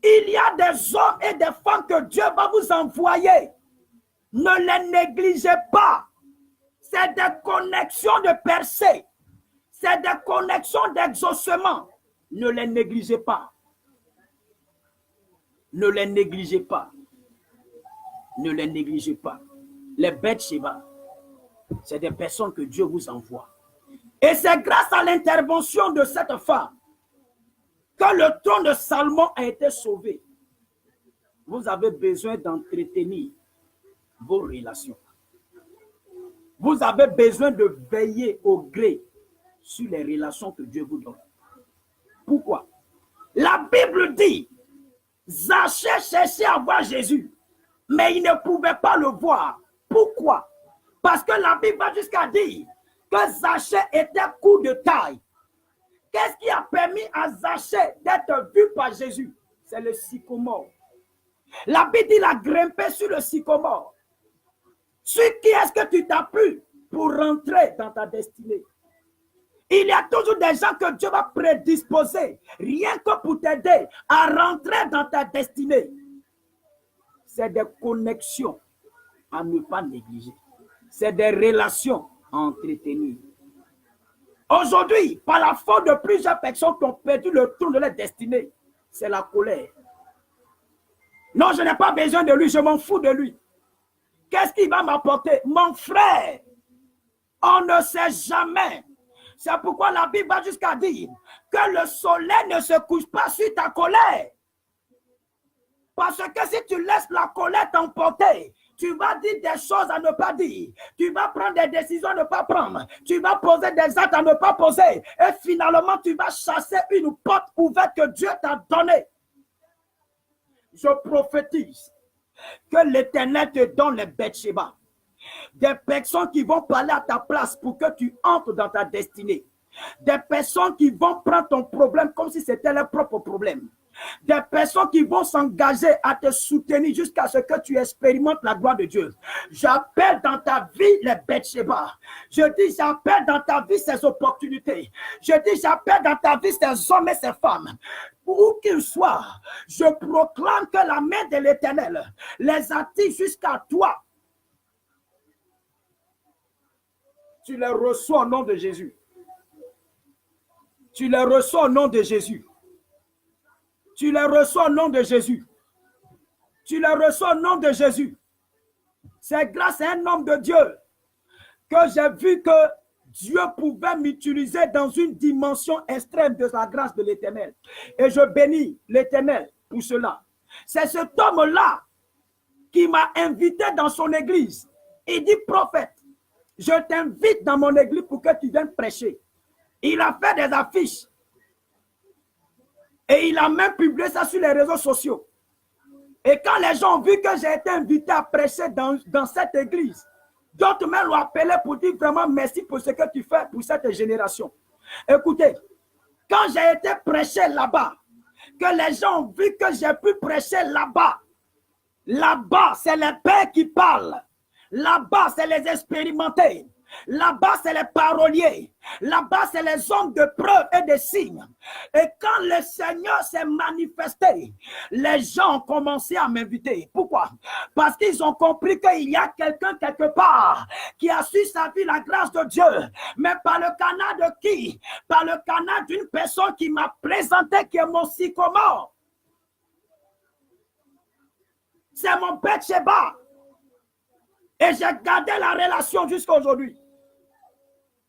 Il y a des hommes et des femmes que Dieu va vous envoyer. Ne les négligez pas. C'est des connexions de percée. C'est des connexions d'exaucement. Ne les négligez pas. Ne les négligez pas. Ne les négligez pas. Les Beth-Sheba, c'est des personnes que Dieu vous envoie. Et c'est grâce à l'intervention de cette femme que le trône de Salomon a été sauvé. Vous avez besoin d'entretenir vos relations. Vous avez besoin de veiller au gré sur les relations que Dieu vous donne. Pourquoi? La Bible dit, Zachée cherchait à voir Jésus, mais il ne pouvait pas le voir. Pourquoi? Parce que la Bible va jusqu'à dire que Zachée était court de taille. Qu'est-ce qui a permis à Zachée d'être vu par Jésus? C'est le sycomore. La Bible dit qu'il a grimpé sur le sycomore. Sur qui est-ce que tu t'appuies pour rentrer dans ta destinée? Il y a toujours des gens que Dieu va prédisposer rien que pour t'aider à rentrer dans ta destinée. C'est des connexions à ne pas négliger. C'est des relations à entretenir. Aujourd'hui, par la faute de plusieurs personnes qui ont perdu le tour de leur destinée, c'est la colère. Non, je n'ai pas besoin de lui, je m'en fous de lui. Qu'est-ce qu'il va m'apporter? Mon frère, on ne sait jamais. C'est pourquoi la Bible va jusqu'à dire que le soleil ne se couche pas sur ta colère. Parce que si tu laisses la colère t'emporter, tu vas dire des choses à ne pas dire. Tu vas prendre des décisions à ne pas prendre. Tu vas poser des actes à ne pas poser. Et finalement, tu vas chasser une porte ouverte que Dieu t'a donnée. Je prophétise que l'Éternel te donne les Beth-Sheba. Des personnes qui vont parler à ta place pour que tu entres dans ta destinée. Des personnes qui vont prendre ton problème comme si c'était leur propre problème. Des personnes qui vont s'engager à te soutenir jusqu'à ce que tu expérimentes la gloire de Dieu. J'appelle dans ta vie les Beth-Sheba. Je dis, j'appelle dans ta vie ces opportunités. Je dis, j'appelle dans ta vie ces hommes et ces femmes. Où qu'ils soient, je proclame que la main de l'Éternel les attire jusqu'à toi. Tu les reçois au nom de Jésus. Tu les reçois au nom de Jésus. Tu les reçois au nom de Jésus. Tu les reçois au nom de Jésus. C'est grâce à un homme de Dieu que j'ai vu que Dieu pouvait m'utiliser dans une dimension extrême de la grâce de l'Éternel. Et je bénis l'Éternel pour cela. C'est cet homme-là qui m'a invité dans son église. Il dit, prophète, je t'invite dans mon église pour que tu viennes prêcher. Il a fait des affiches. Et il a même publié ça sur les réseaux sociaux. Et quand les gens ont vu que j'ai été invité à prêcher dans cette église, d'autres même l'ont appelé pour dire vraiment merci pour ce que tu fais pour cette génération. Écoutez, quand j'ai été prêché là-bas, que les gens ont vu que j'ai pu prêcher là-bas, là-bas, c'est les pères qui parlent. Là-bas, c'est les expérimentés. Là-bas, c'est les paroliers. Là-bas, c'est les hommes de preuve et de signes. Et quand le Seigneur s'est manifesté, les gens ont commencé à m'inviter. Pourquoi? Parce qu'ils ont compris qu'il y a quelqu'un quelque part qui a su sa vie la grâce de Dieu. Mais par le canal de qui? Par le canal d'une personne qui m'a présenté, qui est mon sycomore. C'est mon Bethsheba. Et j'ai gardé la relation jusqu'à aujourd'hui.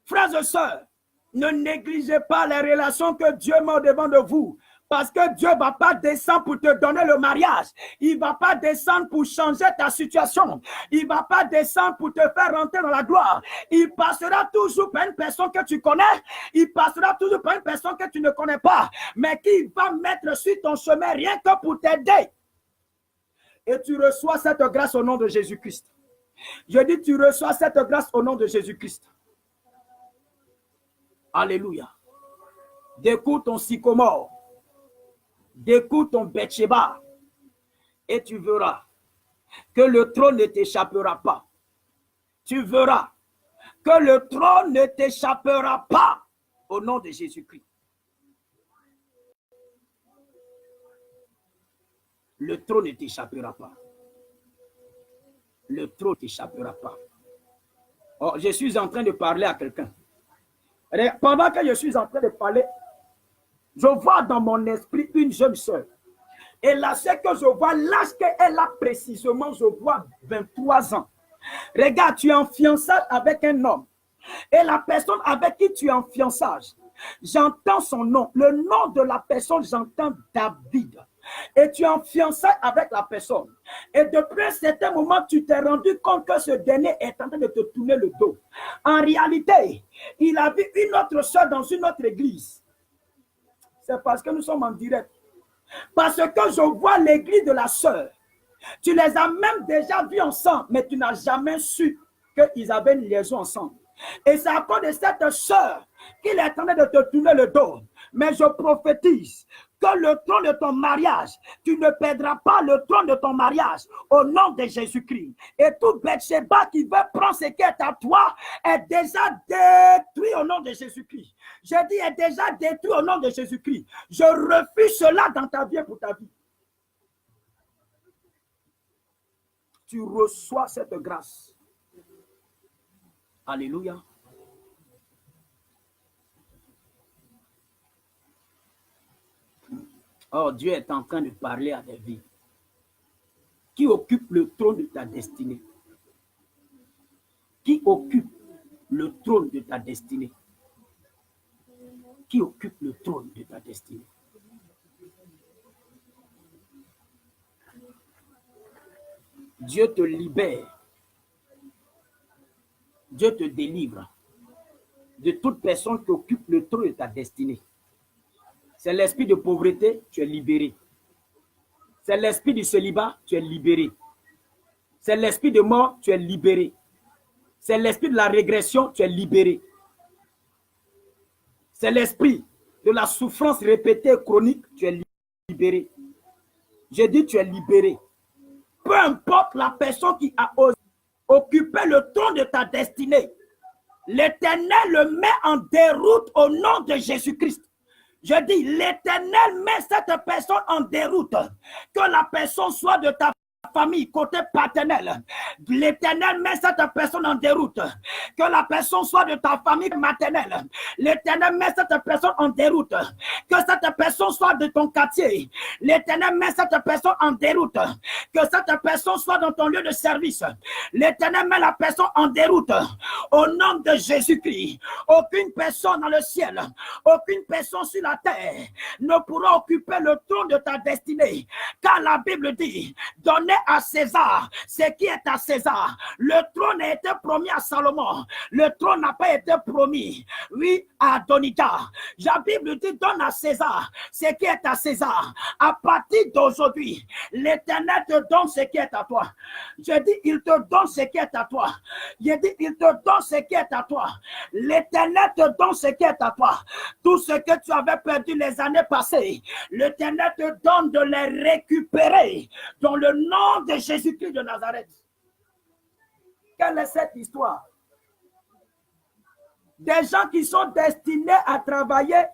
Frères et sœurs, ne négligez pas les relations que Dieu met au devant de vous. Parce que Dieu ne va pas descendre pour te donner le mariage. Il ne va pas descendre pour changer ta situation. Il ne va pas descendre pour te faire rentrer dans la gloire. Il passera toujours par une personne que tu connais. Il passera toujours par une personne que tu ne connais pas. Mais qui va mettre sur ton chemin rien que pour t'aider. Et tu reçois cette grâce au nom de Jésus-Christ. Je dis, tu reçois cette grâce au nom de Jésus-Christ. Alléluia. Découvre ton sycomore. Découvre ton Bethsheba. Et tu verras que le trône ne t'échappera pas. Tu verras que le trône ne t'échappera pas au nom de Jésus-Christ. Le trône ne t'échappera pas. Le trône ne t'échappera pas. Oh, je suis en train de parler à quelqu'un. Pendant que je suis en train de parler, je vois dans mon esprit une jeune soeur. Et là, ce que je vois, l'âge qu'elle a précisément, je vois 23 ans. Regarde, tu es en fiançailles avec un homme. Et la personne avec qui tu es en fiançage, j'entends son nom. Le nom de la personne, j'entends David. Et tu es en fiançailles avec la personne. Et depuis un certain moment, tu t'es rendu compte que ce dernier est en train de te tourner le dos. En réalité, il a vu une autre soeur dans une autre église. C'est parce que nous sommes en direct. Parce que je vois l'église de la soeur. Tu les as même déjà vus ensemble, mais tu n'as jamais su qu'ils avaient une liaison ensemble. Et c'est à cause de cette soeur qu'il est en train de te tourner le dos. Mais je prophétise que le trône de ton mariage, tu ne perdras pas le trône de ton mariage au nom de Jésus-Christ. Et tout Bethsheba qui veut prendre ce qui est à toi est déjà détruit au nom de Jésus-Christ. Je dis est déjà détruit au nom de Jésus-Christ. Je refuse cela dans ta vie et pour ta vie. Tu reçois cette grâce. Alléluia. Oh, Dieu est en train de parler à des vies qui occupent le trône de ta destinée. Qui occupe le trône de ta destinée. Qui occupe le trône de ta destinée. Dieu te libère. Dieu te délivre de toute personne qui occupe le trône de ta destinée. C'est l'esprit de pauvreté, tu es libéré. C'est l'esprit du célibat, tu es libéré. C'est l'esprit de mort, tu es libéré. C'est l'esprit de la régression, tu es libéré. C'est l'esprit de la souffrance répétée chronique, tu es libéré. Je dis tu es libéré. Peu importe la personne qui a osé occuper le trône de ta destinée, l'Éternel le met en déroute au nom de Jésus-Christ. Je dis, l'Éternel met cette personne en déroute. Que la personne soit de ta famille, côté paternel. L'Éternel met cette personne en déroute. Que la personne soit de ta famille maternelle. L'Éternel met cette personne en déroute. Que cette personne soit de ton quartier. L'Éternel met cette personne en déroute. Que cette personne soit dans ton lieu de service. L'Éternel met la personne en déroute. Au nom de Jésus-Christ. Aucune personne dans le ciel, aucune personne sur la terre ne pourra occuper le trône de ta destinée. Car la Bible dit, donnez à César ce qui est à César. Le trône a été promis à Salomon. Le trône n'a pas été promis, oui, à Adonijah. La Bible dit, donne à César ce qui est à César. À partir d'aujourd'hui, l'Éternel te donne ce qui est à toi. Je dis, il te donne ce qui est à toi. Je dis, il te donne ce qui est à toi. L'Éternel te donne ce qui est à toi. Tout ce que tu avais perdu les années passées, l'Éternel te donne de les récupérer dans le nom de Jésus-Christ de Nazareth. Quelle est cette histoire? Des gens qui sont destinés à travailler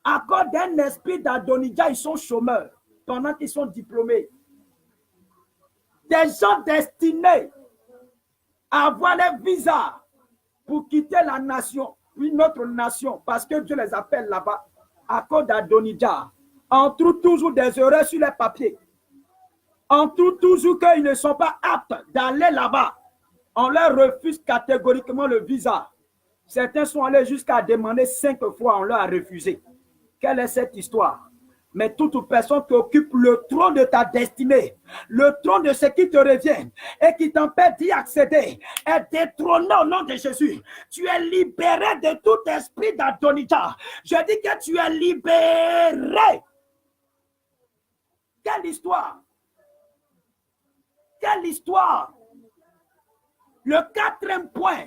à cause d'un esprit d'Adonijah, ils sont chômeurs pendant qu'ils sont diplômés. Des gens destinés à avoir les visas pour quitter la nation, une autre nation, parce que Dieu les appelle là-bas, à cause d'Adonijah. On trouve toujours des erreurs sur les papiers. On trouve toujours qu'ils ne sont pas aptes d'aller là-bas. On leur refuse catégoriquement le visa. Certains sont allés jusqu'à demander 5 fois, on leur a refusé. Quelle est cette histoire? Mais toute personne qui occupe le trône de ta destinée, le trône de ce qui te revient et qui t'empêche d'y accéder, est détrôné au nom de Jésus. Tu es libéré de tout esprit d'Adonijah. Je dis que tu es libéré. Quelle histoire? Quelle histoire? Le 4e point.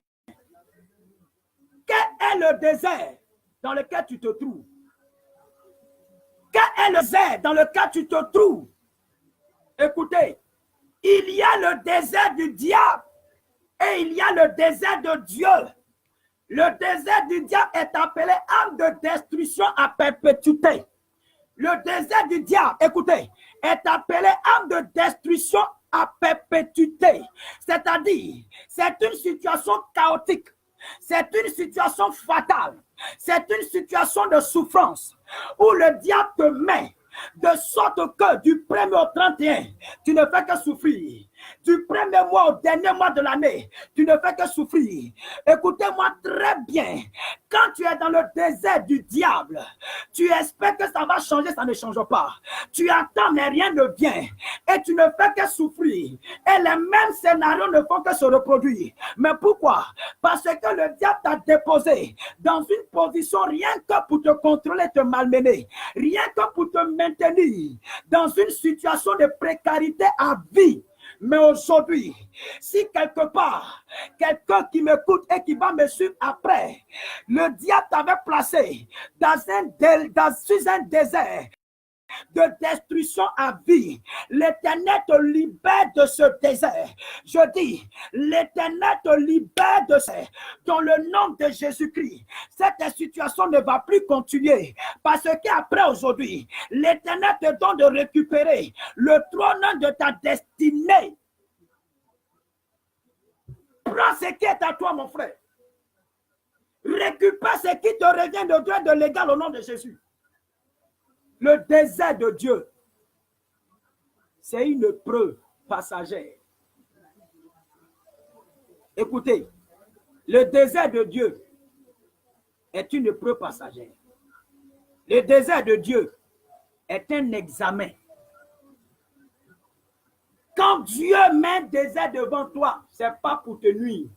Quel est le désert dans lequel tu te trouves? Quel est le désert dans lequel tu te trouves? Écoutez, il y a le désert du diable et il y a le désert de Dieu. Le désert du diable est appelé âme de destruction à perpétuité. Le désert du diable, écoutez, est appelé âme de destruction à perpétuité. C'est-à-dire, c'est une situation chaotique. C'est une situation fatale. C'est une situation de souffrance où le diable te met de sorte que du 1er au 31, tu ne fais que souffrir. Du 1er mois au dernier mois de l'année, tu ne fais que souffrir. Écoutez-moi très bien. Quand tu es dans le désert du diable, tu espères que ça va changer, ça ne change pas. Tu attends, mais rien ne vient. Et tu ne fais que souffrir. Et les mêmes scénarios ne font que se reproduire. Mais pourquoi? Parce que le diable t'a déposé dans une position rien que pour te contrôler, te malmener. Rien que pour te maintenir dans une situation de précarité à vie. Mais aujourd'hui, si quelque part, quelqu'un qui m'écoute et qui va me suivre après, le diable t'avait placé dans un désert de destruction à vie, l'Éternel te libère de ce désert. Je dis, l'Éternel te libère de ce. Dans le nom de Jésus-Christ, cette situation ne va plus continuer parce qu'après aujourd'hui, l'Éternel te donne de récupérer le trône de ta destinée. Prends ce qui est à toi, mon frère. Récupère ce qui te revient de Dieu de l'égal au nom de Jésus. Le désert de Dieu, c'est une preuve passagère. Écoutez, le désert de Dieu est une preuve passagère. Le désert de Dieu est un examen. Quand Dieu met un désert devant toi, ce n'est pas pour te nuire.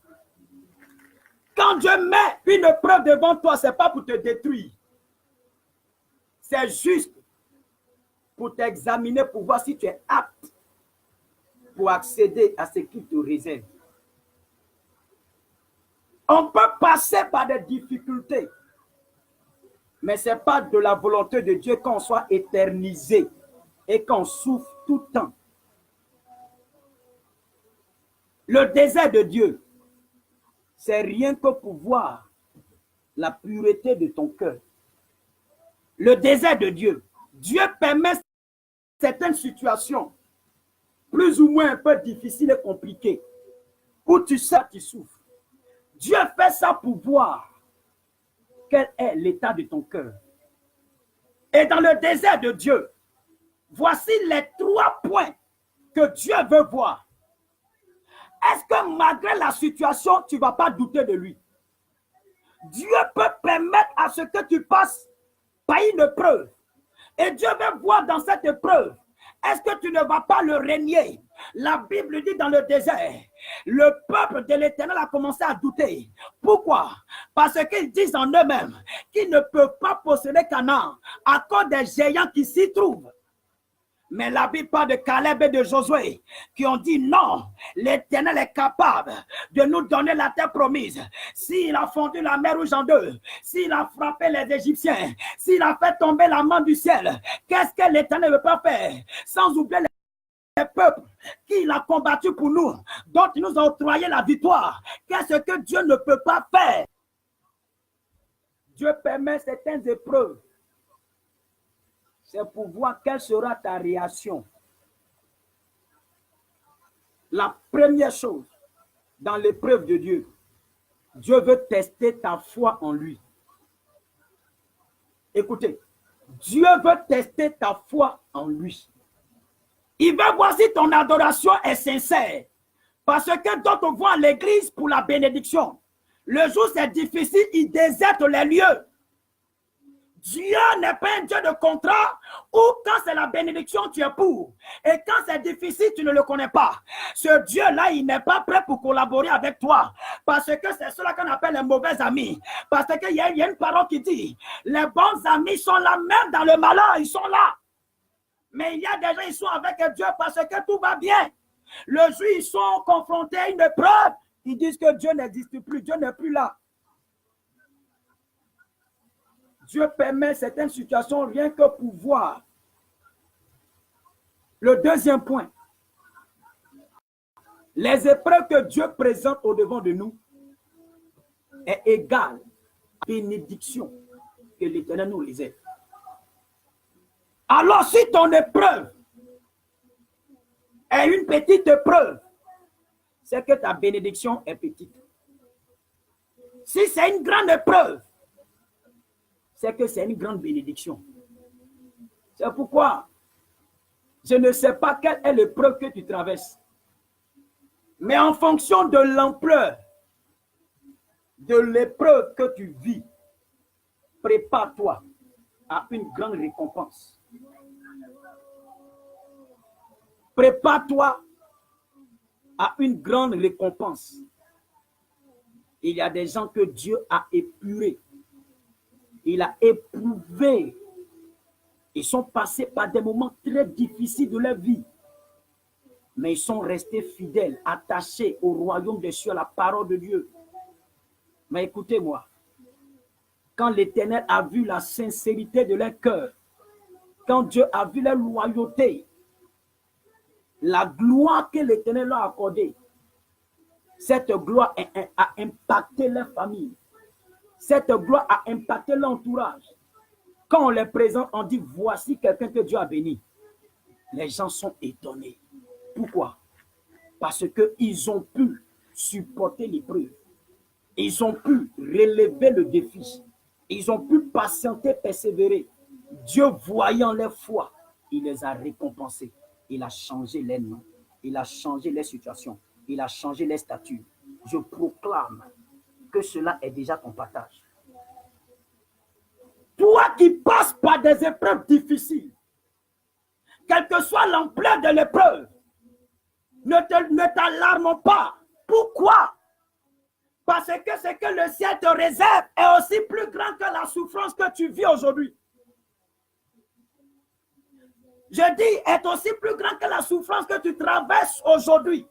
Quand Dieu met une preuve devant toi, ce n'est pas pour te détruire. C'est juste pour t'examiner, pour voir si tu es apte pour accéder à ce qu'il te réserve. On peut passer par des difficultés, mais ce n'est pas de la volonté de Dieu qu'on soit éternisé et qu'on souffre tout le temps. Le désert de Dieu, c'est rien que pour voir la pureté de ton cœur. Le désert de Dieu, Dieu permet certaines situations plus ou moins un peu difficiles et compliquées où tu sais que tu souffres. Dieu fait ça pour voir quel est l'état de ton cœur. Et dans le désert de Dieu, voici les 3 points que Dieu veut voir. Est-ce que malgré la situation, tu ne vas pas douter de lui? Dieu peut permettre à ce que tu passes par une épreuve. Et Dieu veut voir dans cette épreuve, est-ce que tu ne vas pas le régner? La Bible dit dans le désert, le peuple de l'Éternel a commencé à douter. Pourquoi? Parce qu'ils disent en eux-mêmes qu'ils ne peuvent pas posséder Canaan à cause des géants qui s'y trouvent. Mais la Bible parle de Caleb et de Josué qui ont dit non, l'Éternel est capable de nous donner la terre promise. S'il a fondu la mer Rouge en deux, s'il a frappé les Égyptiens, s'il a fait tomber la main du ciel, qu'est-ce que l'Éternel ne veut pas faire? Sans oublier les peuples qu'il a combattus pour nous, dont il nous a octroyé la victoire. Qu'est-ce que Dieu ne peut pas faire? Dieu permet certaines épreuves. C'est pour voir quelle sera ta réaction. La première chose, dans l'épreuve de Dieu, Dieu veut tester ta foi en lui. Écoutez, Dieu veut tester ta foi en lui. Il veut voir si ton adoration est sincère. Parce que d'autres vont à l'église pour la bénédiction. Le jour c'est difficile, il déserte les lieux. Dieu n'est pas un Dieu de contrat où quand c'est la bénédiction, tu es pour. Et quand c'est difficile, tu ne le connais pas. Ce Dieu-là, il n'est pas prêt pour collaborer avec toi. Parce que c'est cela qu'on appelle les mauvais amis. Parce qu'il y a une parole qui dit, les bons amis sont là même dans le malheur, ils sont là. Mais il y a des gens, ils sont avec Dieu parce que tout va bien. Le jour, ils sont confrontés à une épreuve. Ils disent que Dieu n'existe plus, Dieu n'est plus là. Dieu permet certaines situations rien que pour voir. Le deuxième point, les épreuves que Dieu présente au-devant de nous est égale à la bénédiction que l'Éternel nous réserve. Alors si ton épreuve est une petite épreuve, c'est que ta bénédiction est petite. Si c'est une grande épreuve, c'est que c'est une grande bénédiction. C'est pourquoi je ne sais pas quelle est l'épreuve que tu traverses. Mais en fonction de l'ampleur de l'épreuve que tu vis, prépare-toi à une grande récompense. Prépare-toi à une grande récompense. Il y a des gens que Dieu a épurés. Il a éprouvé. Ils sont passés par des moments très difficiles de leur vie. Mais ils sont restés fidèles, attachés au royaume des cieux, à la parole de Dieu. Mais écoutez-moi, quand l'Éternel a vu la sincérité de leur cœur, quand Dieu a vu leur loyauté, la gloire que l'Éternel leur a accordée, cette gloire a impacté leur famille. Cette gloire a impacté l'entourage. Quand on les présente, on dit voici quelqu'un que Dieu a béni. Les gens sont étonnés. Pourquoi? Parce qu'ils ont pu supporter l'épreuve. Ils ont pu relever le défi. Ils ont pu patienter, persévérer. Dieu, voyant leur foi, il les a récompensés. Il a changé les noms. Il a changé les situations. Il a changé les statuts. Je proclame que cela est déjà ton partage. Toi qui passes par des épreuves difficiles, quelle que soit l'ampleur de l'épreuve, ne t'alarme pas. Pourquoi? Parce que ce que le ciel te réserve est aussi plus grand que la souffrance que tu vis aujourd'hui. Je dis, est aussi plus grand que la souffrance que tu traverses aujourd'hui.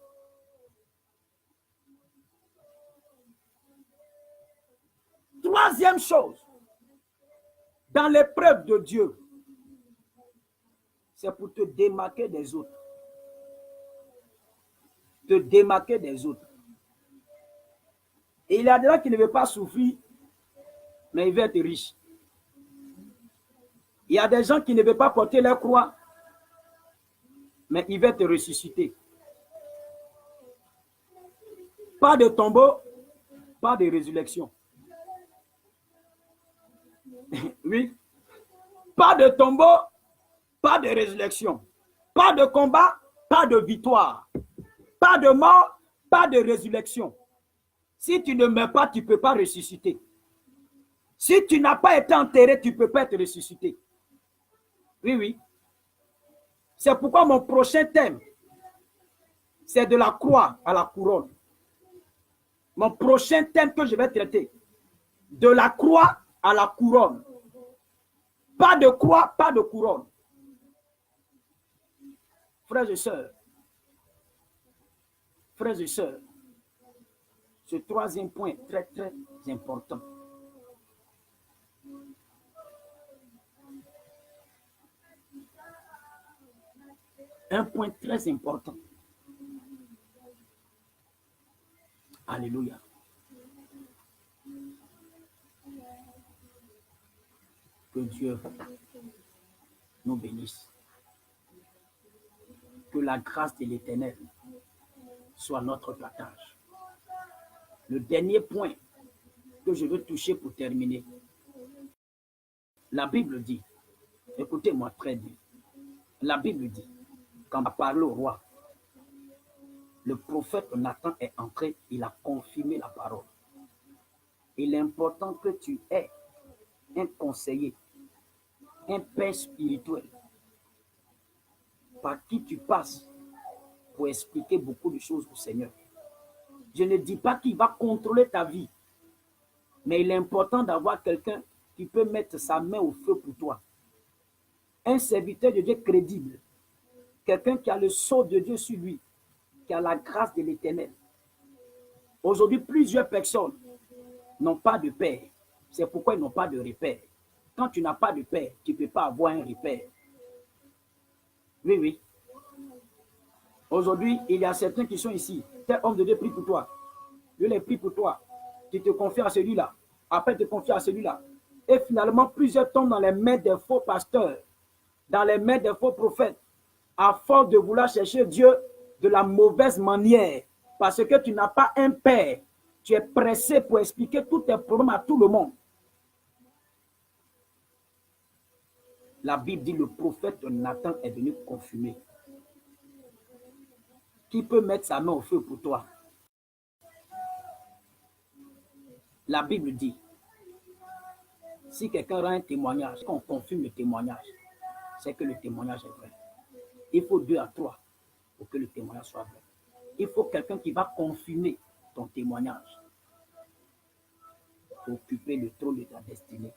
Troisième chose, dans l'épreuve de Dieu, c'est pour te démarquer des autres. Te démarquer des autres. Et il y a des gens qui ne veulent pas souffrir, mais ils veulent être riches. Il y a des gens qui ne veulent pas porter leur croix, mais ils veulent te ressusciter. Pas de tombeau, pas de résurrection. Oui. Pas de tombeau, pas de résurrection. Pas de combat, pas de victoire. Pas de mort, pas de résurrection. Si tu ne meurs pas, tu ne peux pas ressusciter. Si tu n'as pas été enterré, tu ne peux pas être ressuscité. Oui, oui. C'est pourquoi mon prochain thème, c'est de la croix à la couronne. Mon prochain thème que je vais traiter, de la croix à la couronne. Pas de croix, pas de couronne. Frères et sœurs, ce troisième point est très, très important. Un point très important. Alléluia. Que Dieu nous bénisse. Que la grâce de l'Éternel soit notre partage. Le dernier point que je veux toucher pour terminer. La Bible dit, écoutez-moi très bien, la Bible dit, quand on a parlé au roi, le prophète Nathan est entré, il a confirmé la parole. Il est important que tu aies un conseiller, un père spirituel, par qui tu passes pour expliquer beaucoup de choses au Seigneur. Je ne dis pas qu'il va contrôler ta vie, mais il est important d'avoir quelqu'un qui peut mettre sa main au feu pour toi. Un serviteur de Dieu crédible, quelqu'un qui a le sceau de Dieu sur lui, qui a la grâce de l'Éternel. Aujourd'hui, plusieurs personnes n'ont pas de père. C'est pourquoi ils n'ont pas de repère. Quand tu n'as pas de père, tu ne peux pas avoir un repère. Oui, oui. Aujourd'hui, il y a certains qui sont ici. Tel homme de Dieu prie pour toi. Je les prie pour toi. Tu te confies à celui-là. Après, tu te confies à celui-là. Et finalement, plusieurs tombent dans les mains des faux pasteurs, dans les mains des faux prophètes, à force de vouloir chercher Dieu de la mauvaise manière. Parce que tu n'as pas un père. Tu es pressé pour expliquer tous tes problèmes à tout le monde. La Bible dit le prophète Nathan est venu confirmer. Qui peut mettre sa main au feu pour toi? La Bible dit, si quelqu'un rend un témoignage, qu'on confirme le témoignage, c'est que le témoignage est vrai. Il faut 2 à 3 pour que le témoignage soit vrai. Il faut quelqu'un qui va confirmer ton témoignage pour occuper le trône de ta destinée.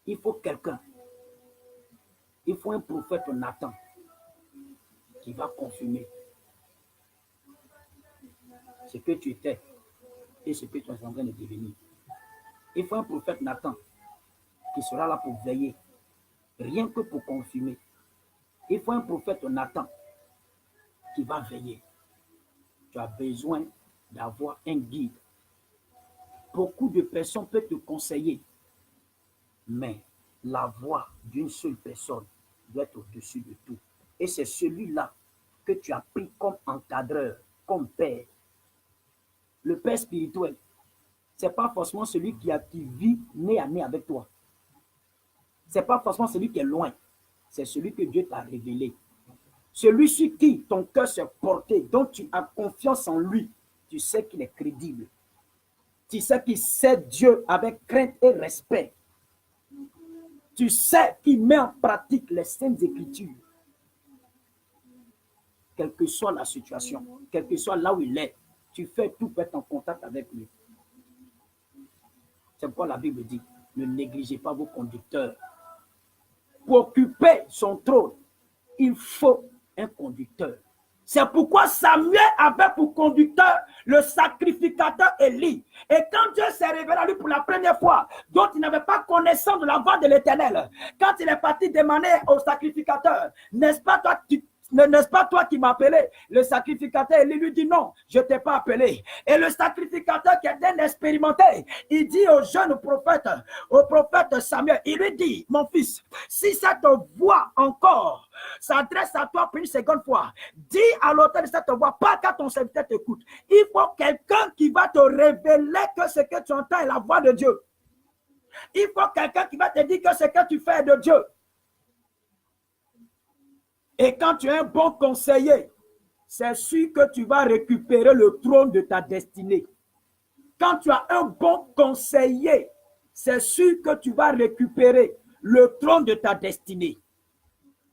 Il faut quelqu'un. Il faut un prophète Nathan qui va confirmer ce que tu étais et ce que tu es en train de devenir. Il faut un prophète Nathan qui sera là pour veiller, rien que pour confirmer. Il faut un prophète Nathan qui va veiller. Tu as besoin d'avoir un guide. Beaucoup de personnes peuvent te conseiller, mais la voix d'une seule personne doit être au-dessus de tout. Et c'est celui-là que tu as pris comme encadreur, comme père. Le père spirituel, ce n'est pas forcément celui qui vit nez à nez avec toi. Ce n'est pas forcément celui qui est loin. C'est celui que Dieu t'a révélé. Celui sur qui ton cœur s'est porté, dont tu as confiance en lui, tu sais qu'il est crédible. Tu sais qu'il sait Dieu avec crainte et respect. Tu sais qu'il met en pratique les saintes écritures. Quelle que soit la situation, quel que soit là où il est, tu fais tout pour être en contact avec lui. C'est pourquoi la Bible dit, ne négligez pas vos conducteurs. Pour occuper son trône, il faut un conducteur. C'est pourquoi Samuel avait pour conducteur le sacrificateur Élie. Et quand Dieu s'est révélé à lui pour la première fois, dont il n'avait pas connaissance de la voix de l'Éternel, quand il est parti demander au sacrificateur, n'est-ce pas toi qui m'as appelé? Le sacrificateur Élie lui dit non, je ne t'ai pas appelé. Et le sacrificateur qui est expérimenté, il dit au jeune prophète, au prophète Samuel, il lui dit, mon fils, si cette voix encore s'adresse à toi pour une seconde fois, dis à l'auteur de cette voix, pas qu'à ton serviteur t'écoute. Il faut quelqu'un qui va te révéler que ce que tu entends est la voix de Dieu. Il faut quelqu'un qui va te dire que ce que tu fais est de Dieu. Et quand tu es un bon conseiller, c'est sûr que tu vas récupérer le trône de ta destinée. Quand tu as un bon conseiller, c'est sûr que tu vas récupérer le trône de ta destinée.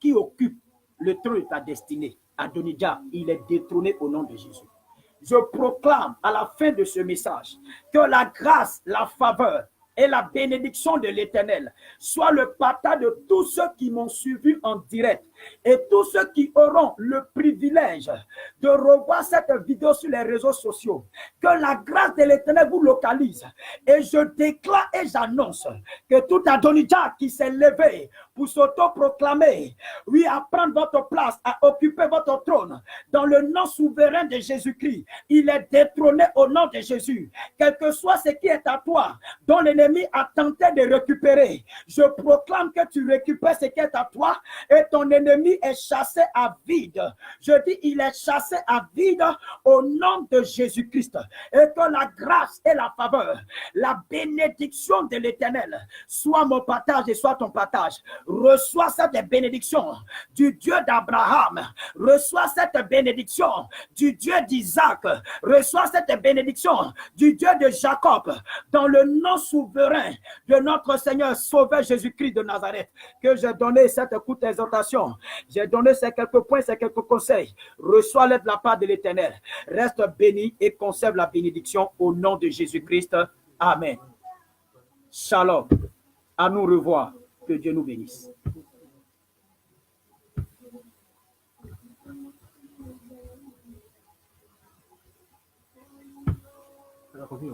Qui occupe le trône de ta destinée? Adonijah, il est détrôné au nom de Jésus. Je proclame à la fin de ce message que la grâce, la faveur et la bénédiction de l'Éternel soit le partage de tous ceux qui m'ont suivi en direct et tous ceux qui auront le privilège de revoir cette vidéo sur les réseaux sociaux. Que la grâce de l'Éternel vous localise. Et je déclare et j'annonce que tout Adonijah qui s'est levé pour s'auto-proclamer, oui, à prendre votre place, à occuper votre trône, dans le nom souverain de Jésus-Christ, il est détrôné au nom de Jésus. Quel que soit ce qui est à toi, dont l'ennemi a tenté de récupérer, je proclame que tu récupères ce qui est à toi et ton ennemi est chassé à vide. Je dis, il est chassé à vide au nom de Jésus-Christ. Et que la grâce et la faveur, la bénédiction de l'Éternel soit mon partage et soit ton partage. Reçois cette bénédiction du Dieu d'Abraham. Reçois cette bénédiction du Dieu d'Isaac. Reçois cette bénédiction du Dieu de Jacob. Dans le nom souverain de notre Seigneur Sauveur Jésus-Christ de Nazareth, que j'ai donné cette courte exhortation. J'ai donné ces quelques points, ces quelques conseils. Reçois-les de la part de l'Éternel. Reste béni et conserve la bénédiction au nom de Jésus-Christ. Amen. Shalom. À nous revoir. Que Dieu nous bénisse. Ça continue.